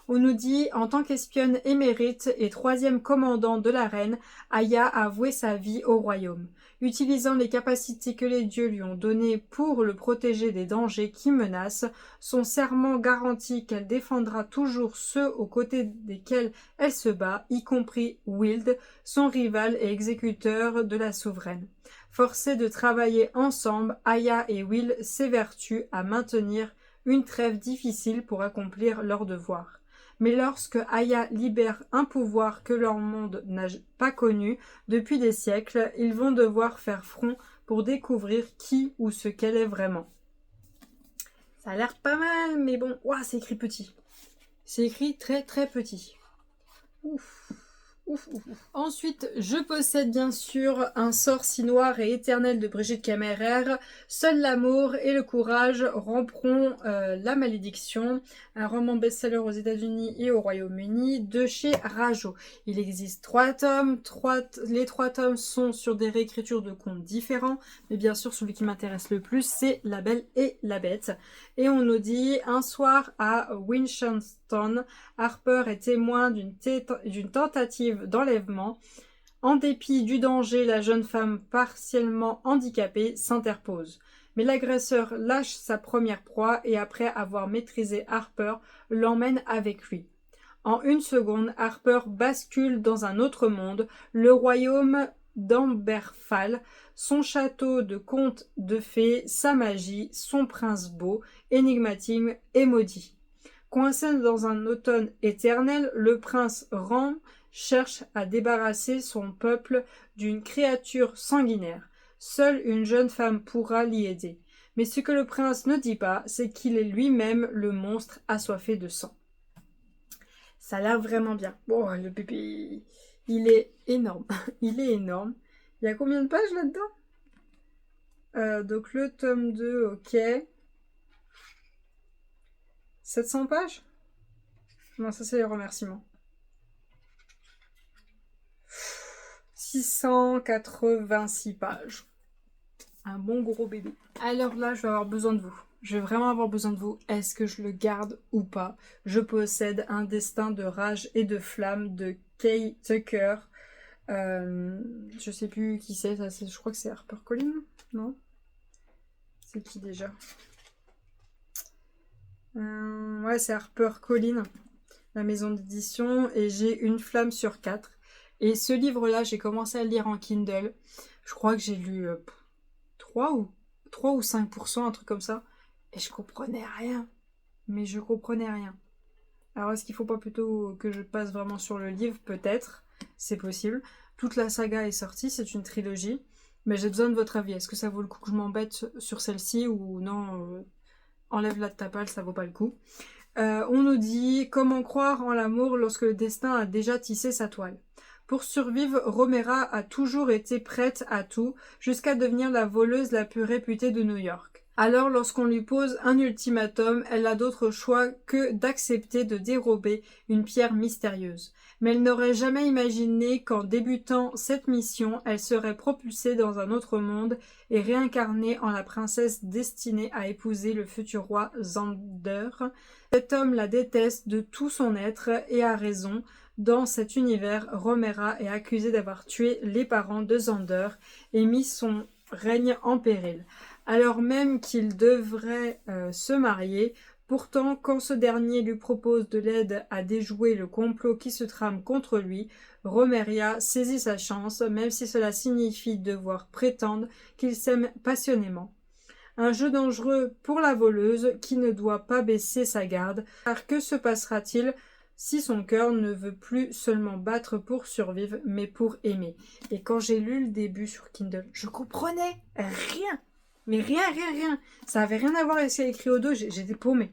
On nous dit, en tant qu'espionne émérite et 3e commandant de la reine, Aya a voué sa vie au royaume. Utilisant les capacités que les dieux lui ont données pour le protéger des dangers qui menacent, son serment garantit qu'elle défendra toujours ceux aux côtés desquels elle se bat, y compris Wild, son rival et exécuteur de la souveraine. Forcés de travailler ensemble, Aya et Will s'évertuent à maintenir une trêve difficile pour accomplir leurs devoirs. Mais lorsque Aya libère un pouvoir que leur monde n'a pas connu depuis des siècles, ils vont devoir faire front pour découvrir qui ou ce qu'elle est vraiment. Ça a l'air pas mal, mais bon, ouah, c'est écrit petit. C'est écrit très très petit. Ouf. Ensuite, je possède bien sûr Un sort si noir et éternel de Brigitte Caméraire. Seul l'amour et le courage rompront la malédiction. Un roman best-seller aux États-Unis et au Royaume-Uni de chez Rajo. Il existe 3 tomes. Les 3 tomes sont sur des réécritures de contes différents. Mais bien sûr, celui qui m'intéresse le plus, c'est La Belle et la Bête. Et on nous dit, un soir à Winchelston, Harper est témoin d'une tentative d'enlèvement. En dépit du danger, la jeune femme partiellement handicapée s'interpose. Mais l'agresseur lâche sa première proie et après avoir maîtrisé Harper, l'emmène avec lui. En 1 seconde, Harper bascule dans un autre monde, le royaume d'Amberfall, son château de conte de fées, sa magie, son prince beau, énigmatique et maudit. Coincé dans un automne éternel, le prince Ran cherche à débarrasser son peuple d'une créature sanguinaire. Seule une jeune femme pourra l'y aider. Mais ce que le prince ne dit pas, c'est qu'il est lui-même le monstre assoiffé de sang. Ça a l'air vraiment bien. Bon, le bébé, il est énorme. Il est énorme. Il y a combien de pages là-dedans? Donc le tome 2, ok. 700 pages? Non, ça c'est les remerciements. 686 pages. Un bon gros bébé. Alors là, je vais avoir besoin de vous. Je vais vraiment avoir besoin de vous. Est-ce que je le garde ou pas? Je possède Un destin de rage et de flamme de Kay Tucker. Je sais plus qui c'est. Je crois que c'est HarperCollins, non? C'est qui déjà? Ouais, c'est HarperCollins, la maison d'édition. Et j'ai Une flamme sur 4. Et ce livre-là, j'ai commencé à le lire en Kindle. Je crois que j'ai lu 3 ou 5%, un truc comme ça. Et je comprenais rien. Mais je comprenais rien. Alors est-ce qu'il faut pas plutôt que je passe vraiment sur le livre? Peut-être. C'est possible. Toute la saga est sortie, c'est une trilogie. Mais j'ai besoin de votre avis. Est-ce que ça vaut le coup que je m'embête sur celle-ci ou non enlève-la de ta palle, ça vaut pas le coup. On nous dit, comment croire en l'amour lorsque le destin a déjà tissé sa toile? Pour survivre, Romera a toujours été prête à tout, jusqu'à devenir la voleuse la plus réputée de New York. Alors, lorsqu'on lui pose un ultimatum, elle n'a d'autre choix que d'accepter de dérober une pierre mystérieuse. Mais elle n'aurait jamais imaginé qu'en débutant cette mission, elle serait propulsée dans un autre monde et réincarnée en la princesse destinée à épouser le futur roi Xander. Cet homme la déteste de tout son être et a raison. Dans cet univers, Romera est accusée d'avoir tué les parents de Xander et mis son règne en péril. Alors même qu'il devrait se marier, pourtant quand ce dernier lui propose de l'aide à déjouer le complot qui se trame contre lui, Romeria saisit sa chance, même si cela signifie devoir prétendre qu'ils s'aiment passionnément. Un jeu dangereux pour la voleuse qui ne doit pas baisser sa garde, car que se passera-t-il si son cœur ne veut plus seulement battre pour survivre, mais pour aimer? Et quand j'ai lu le début sur Kindle, je comprenais rien. Mais rien. Ça avait rien à voir avec ce qu'il y a écrit au dos, j'étais paumée.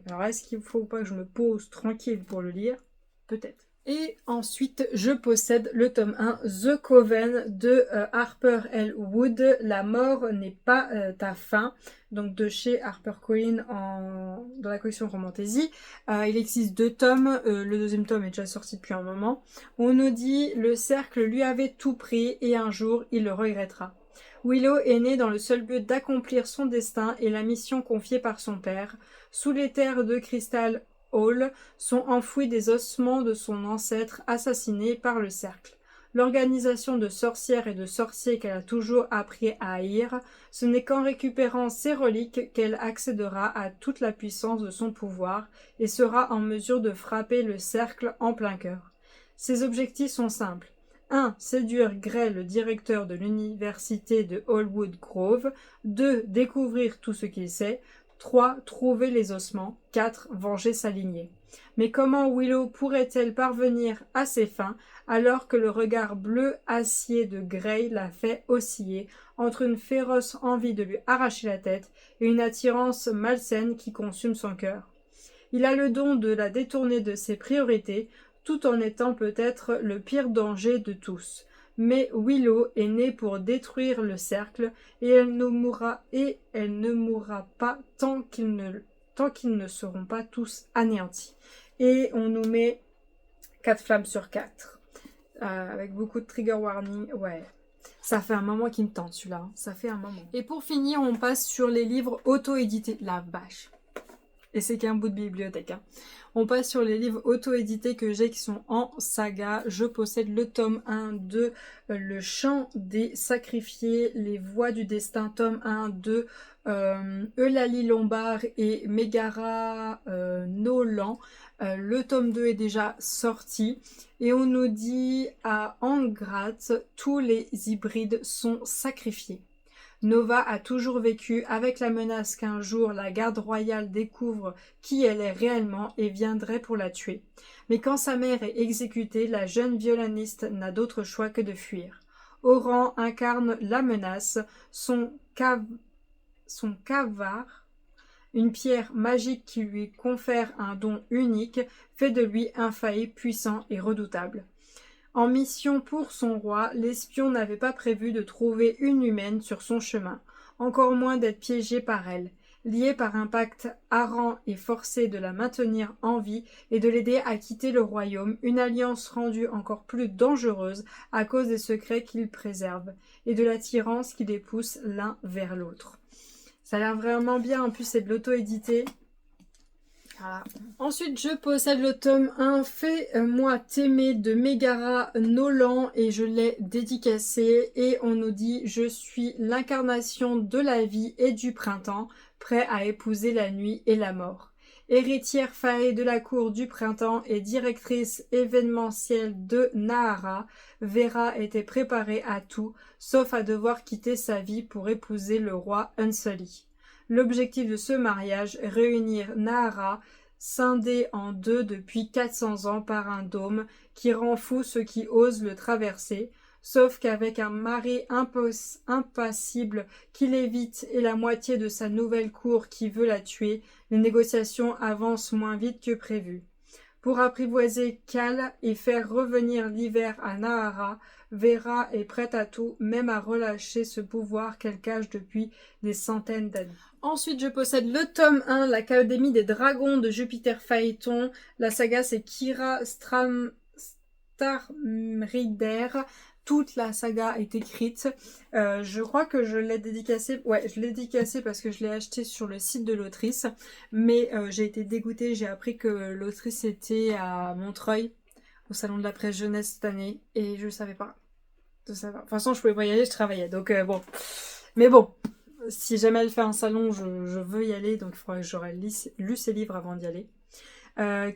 Alors est-ce qu'il faut pas que je me pose tranquille pour le lire? Peut-être. Et ensuite, je possède le tome 1, The Coven de Harper L. Wood. La mort n'est pas ta fin. Donc de chez HarperCollins dans la collection Romantaisie. Il existe 2 tomes. Le deuxième tome est déjà sorti depuis un moment. On nous dit le cercle lui avait tout pris et un jour il le regrettera. Willow est né dans le seul but d'accomplir son destin et la mission confiée par son père. Sous les terres de Crystal Hall sont enfouis des ossements de son ancêtre assassiné par le cercle. L'organisation de sorcières et de sorciers qu'elle a toujours appris à haïr, ce n'est qu'en récupérant ces reliques qu'elle accédera à toute la puissance de son pouvoir et sera en mesure de frapper le cercle en plein cœur. Ses objectifs sont simples. 1. Séduire Gray, le directeur de l'université de Hollywood Grove. 2. Découvrir tout ce qu'il sait. 3. Trouver les ossements. 4. Venger sa lignée. Mais comment Willow pourrait-elle parvenir à ses fins alors que le regard bleu acier de Gray la fait osciller entre une féroce envie de lui arracher la tête et une attirance malsaine qui consume son cœur? Il a le don de la détourner de ses priorités, tout en étant peut-être le pire danger de tous. Mais Willow est née pour détruire le cercle et elle ne mourra pas tant qu'ils ne seront pas tous anéantis. Et on nous met 4 flammes sur 4. Avec beaucoup de trigger warning. Ouais. Ça fait un moment qu'il me tente celui-là. Ça fait un moment. Et pour finir, on passe sur les livres auto-édités. La vache. Et c'est qu'un bout de bibliothèque. On passe sur les livres auto-édités que j'ai qui sont en saga. Je possède le tome 1 de Le Chant des Sacrifiés, Les Voix du Destin, tome 1 de Eulalie Lombard et Megara Nolan. Le tome 2 est déjà sorti. Et on nous dit à Angrat, tous les hybrides sont sacrifiés. Nova a toujours vécu avec la menace qu'un jour la garde royale découvre qui elle est réellement et viendrait pour la tuer. Mais quand sa mère est exécutée, la jeune violoniste n'a d'autre choix que de fuir. Oran incarne la menace, son cavare, une pierre magique qui lui confère un don unique, fait de lui un failli puissant et redoutable. En mission pour son roi, l'espion n'avait pas prévu de trouver une humaine sur son chemin, encore moins d'être piégé par elle. Lié par un pacte hareng et forcé de la maintenir en vie et de l'aider à quitter le royaume, une alliance rendue encore plus dangereuse à cause des secrets qu'il préserve et de l'attirance qui les pousse l'un vers l'autre. Ça a l'air vraiment bien, en plus c'est de l'auto-édité. Voilà. Ensuite, je possède le tome 1 Fais-moi t'aimer de Megara Nolan et je l'ai dédicacé et on nous dit je suis l'incarnation de la vie et du printemps, prêt à épouser la nuit et la mort. Héritière faée de la cour du printemps et directrice événementielle de Nahara, Vera était préparée à tout, sauf à devoir quitter sa vie pour épouser le roi Unsully. L'objectif de ce mariage, réunir Nahara, scindée en deux depuis 400 ans par un dôme qui rend fou ceux qui osent le traverser, sauf qu'avec un mari impassible qui l'évite et la moitié de sa nouvelle cour qui veut la tuer, les négociations avancent moins vite que prévu. Pour apprivoiser Cal et faire revenir l'hiver à Nahara, Vera est prête à tout, même à relâcher ce pouvoir qu'elle cache depuis des centaines d'années. Ensuite, je possède le tome 1, l'Académie des Dragons de Jupiter Phaéton. La saga, c'est Kira Starmrider. Toute la saga est écrite. Je crois que je l'ai dédicacée. Ouais, je l'ai dédicacée parce que je l'ai achetée sur le site de l'autrice. Mais j'ai été dégoûtée. J'ai appris que l'autrice était à Montreuil, au salon de la presse jeunesse cette année. Et je savais pas. De toute façon, je pouvais pas y aller, je travaillais. Donc bon. Mais bon. Si jamais elle fait un salon, je veux y aller. Donc il faudra que j'aurais lu ses livres avant d'y aller.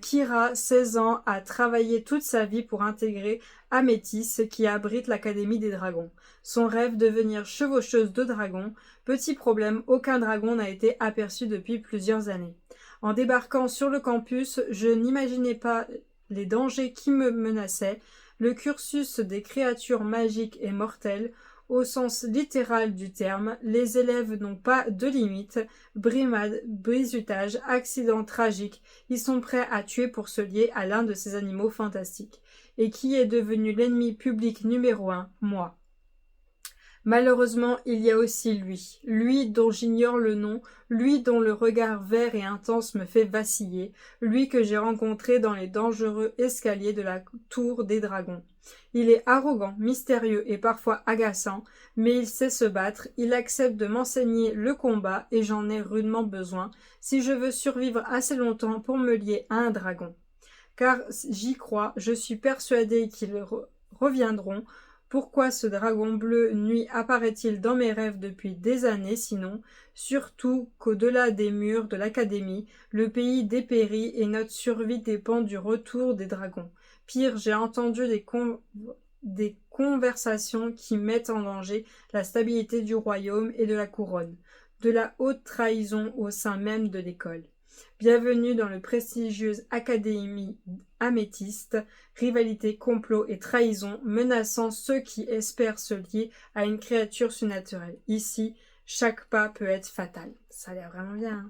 Kira, 16 ans, a travaillé toute sa vie pour intégrer Améthyste qui abrite l'Académie des Dragons. Son rêve, devenir chevaucheuse de dragons. Petit problème, aucun dragon n'a été aperçu depuis plusieurs années. En débarquant sur le campus, je n'imaginais pas les dangers qui me menaçaient. Le cursus des créatures magiques est mortel. Au sens littéral du terme, les élèves n'ont pas de limite. Brimades, brisutages, accidents tragiques. Ils sont prêts à tuer pour se lier à l'un de ces animaux fantastiques. Et qui est devenu l'ennemi public numéro 1 ? Moi. Malheureusement, il y a aussi lui dont j'ignore le nom, lui dont le regard vert et intense me fait vaciller, lui que j'ai rencontré dans les dangereux escaliers de la tour des dragons. Il est arrogant, mystérieux et parfois agaçant, mais il sait se battre, il accepte de m'enseigner le combat et j'en ai rudement besoin si je veux survivre assez longtemps pour me lier à un dragon. Car j'y crois, je suis persuadée qu'ils reviendront. Pourquoi ce dragon bleu nuit apparaît-il dans mes rêves depuis des années sinon, surtout qu'au-delà des murs de l'académie, le pays dépérit et notre survie dépend du retour des dragons. Pire, j'ai entendu des conversations qui mettent en danger la stabilité du royaume et de la couronne, de la haute trahison au sein même de l'école. Bienvenue dans le prestigieuse Académie Améthyste, rivalité, complot et trahison menaçant ceux qui espèrent se lier à une créature surnaturelle. Ici, chaque pas peut être fatal. Ça a l'air vraiment bien, hein.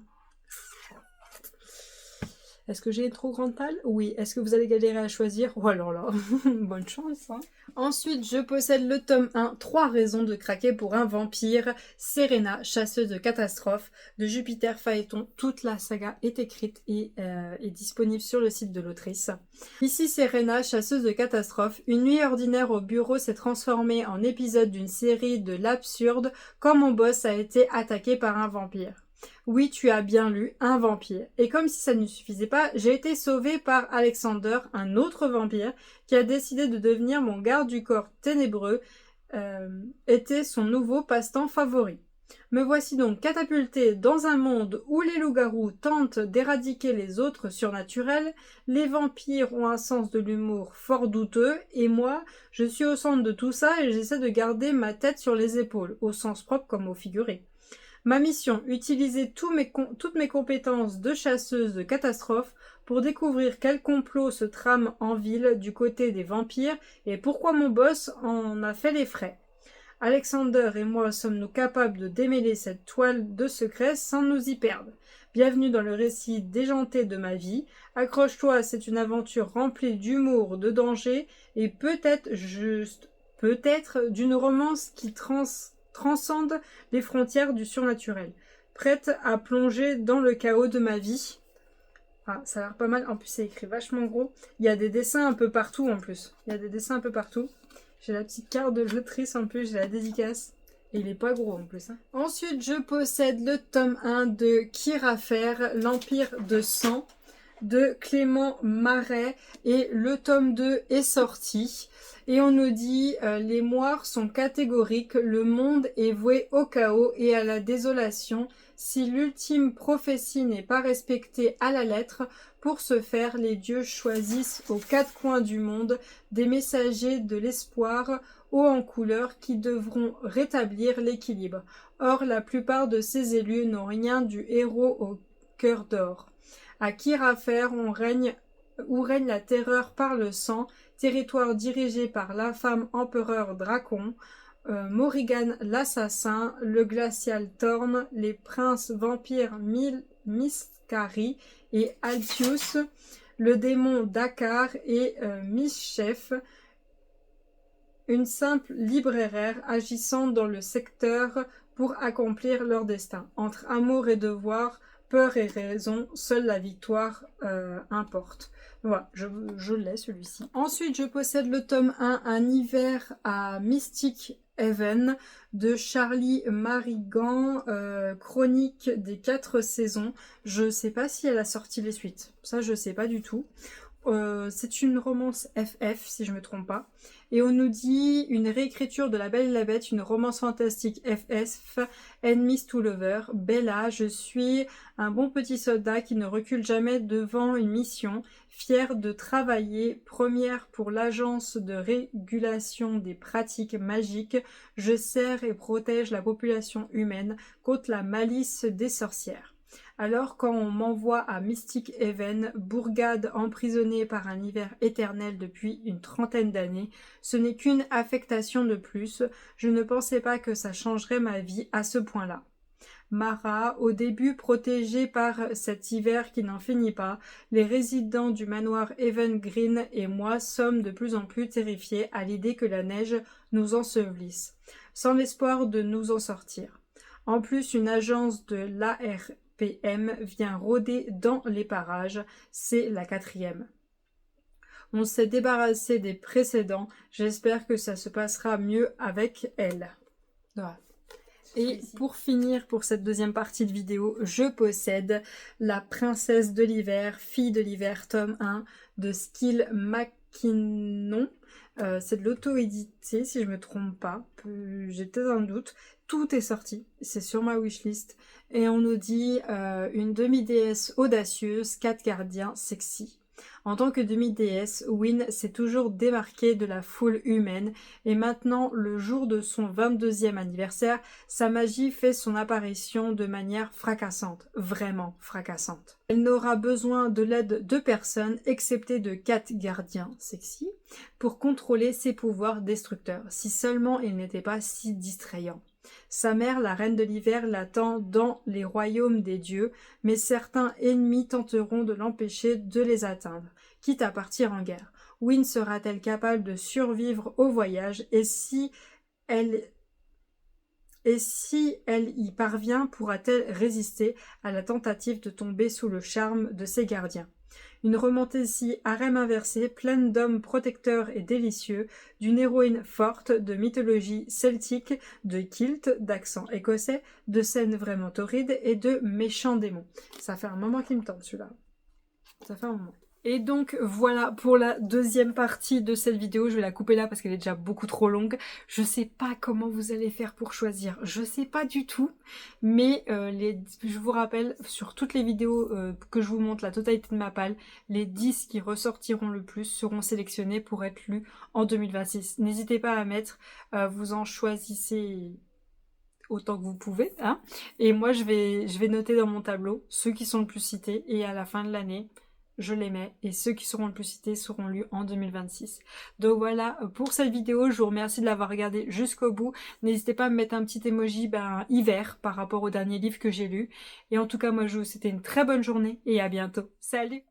Est-ce que j'ai une trop grande talle ? Oui. Est-ce que vous allez galérer à choisir ? Oh alors là, bonne chance, hein. Ensuite, je possède le tome 1, 3 raisons de craquer pour un vampire. Serena, chasseuse de catastrophes, de Jupiter Phaéton. Toute la saga est écrite et est disponible sur le site de l'autrice. Ici Serena, chasseuse de catastrophes. Une nuit ordinaire au bureau s'est transformée en épisode d'une série de l'absurde quand mon boss a été attaqué par un vampire. Oui, tu as bien lu, un vampire. Et comme si ça ne suffisait pas, j'ai été sauvée par Alexander, un autre vampire, qui a décidé de devenir mon garde du corps ténébreux, était son nouveau passe-temps favori. Me voici donc catapultée dans un monde où les loups-garous tentent d'éradiquer les autres surnaturels, les vampires ont un sens de l'humour fort douteux, et moi, je suis au centre de tout ça et j'essaie de garder ma tête sur les épaules, au sens propre comme au figuré. Ma mission, utiliser toutes mes compétences de chasseuse de catastrophes pour découvrir quel complot se trame en ville du côté des vampires et pourquoi mon boss en a fait les frais. Alexander et moi sommes-nous capables de démêler cette toile de secrets sans nous y perdre. Bienvenue dans le récit déjanté de ma vie. Accroche-toi, c'est une aventure remplie d'humour, de danger et peut-être d'une romance qui transcende les frontières du surnaturel. Prête à plonger dans le chaos de ma vie. Ah, ça a l'air pas mal. En plus, c'est écrit vachement gros. Il y a des dessins un peu partout en plus. J'ai la petite carte de l'autrice en plus, j'ai la dédicace. Et il est pas gros en plus, hein. Ensuite, je possède le tome 1 de Kira Fer, l'Empire de sang, de Clément Marais. Et le tome 2 est sorti. Et on nous dit les moires sont catégoriques, le monde est voué au chaos et à la désolation. Si l'ultime prophétie n'est pas respectée à la lettre, pour ce faire, les dieux choisissent aux quatre coins du monde des messagers de l'espoir hauts en couleur qui devront rétablir l'équilibre. Or, la plupart de ces élus n'ont rien du héros au cœur d'or. À Kirafer, où règne la terreur par le sang, territoire dirigé par l'infâme empereur Dracon, Morrigan l'assassin, le glacial Thorn, les princes vampires Miscari et Altius, le démon Dakar et Mischef, une simple libraire agissant dans le secteur pour accomplir leur destin. Entre amour et devoir, peur et raison, seule la victoire importe. Voilà, je l'ai celui-ci. Ensuite, je possède le tome 1, Un hiver à Mystic Haven de Charlie Marigan, chronique des 4 saisons. Je sais pas si elle a sorti les suites, ça je sais pas du tout. C'est une romance FF si je me trompe pas. Et on nous dit une réécriture de La Belle et la Bête, une romance fantastique FF, Enemies to Lover. Bella, je suis un bon petit soldat qui ne recule jamais devant une mission, fier de travailler, première pour l'agence de régulation des pratiques magiques, je sers et protège la population humaine contre la malice des sorcières. Alors quand on m'envoie à Mystic Haven, bourgade emprisonnée par un hiver éternel depuis une trentaine d'années, ce n'est qu'une affectation de plus, je ne pensais pas que ça changerait ma vie à ce point-là. Mara, au début protégée par cet hiver qui n'en finit pas, les résidents du manoir Haven Green et moi sommes de plus en plus terrifiés à l'idée que la neige nous ensevelisse, sans l'espoir de nous en sortir. En plus, une agence de l'ARPM vient rôder dans les parages, c'est la 4e. On s'est débarrassé des précédents, j'espère que ça se passera mieux avec elle. Voilà. Et pour finir, pour cette deuxième partie de vidéo, je possède La Princesse de l'Hiver, Fille de l'Hiver, tome 1 de Skill McKinnon. C'est de l'auto-édité, si je me trompe pas. J'ai peut-être un doute. Tout est sorti, c'est sur ma wishlist. Et on nous dit une demi-déesse audacieuse, 4 gardiens sexy. En tant que demi-déesse, Wynne s'est toujours démarquée de la foule humaine et maintenant, le jour de son 22e anniversaire, sa magie fait son apparition de manière fracassante, vraiment fracassante. Elle n'aura besoin de l'aide de personne, excepté de 4 gardiens sexy, pour contrôler ses pouvoirs destructeurs, si seulement il n'était pas si distrayant. Sa mère, la reine de l'hiver, l'attend dans les royaumes des dieux, mais certains ennemis tenteront de l'empêcher de les atteindre, quitte à partir en guerre. Wynne sera-t-elle capable de survivre au voyage et si elle y parvient, pourra-t-elle résister à la tentative de tomber sous le charme de ses gardiens? Une romantique harem inversée, pleine d'hommes protecteurs et délicieux, d'une héroïne forte, de mythologie celtique, de kilt, d'accent écossais, de scènes vraiment torrides et de méchants démons. Ça fait un moment qu'il me tente celui-là. Ça fait un moment. Et donc voilà pour la deuxième partie de cette vidéo, je vais la couper là parce qu'elle est déjà beaucoup trop longue. Je sais pas comment vous allez faire pour choisir, je sais pas du tout, mais je vous rappelle sur toutes les vidéos que je vous montre la totalité de ma palle, les 10 qui ressortiront le plus seront sélectionnés pour être lus en 2026. N'hésitez pas à mettre, vous en choisissez autant que vous pouvez, hein. Et moi je vais noter dans mon tableau ceux qui sont le plus cités et à la fin de l'année, je les mets et ceux qui seront le plus cités seront lus en 2026. Donc voilà pour cette vidéo, je vous remercie de l'avoir regardé jusqu'au bout. N'hésitez pas à me mettre un petit emoji hiver par rapport au dernier livre que j'ai lu. Et en tout cas, moi je vous souhaite une très bonne journée et à bientôt. Salut!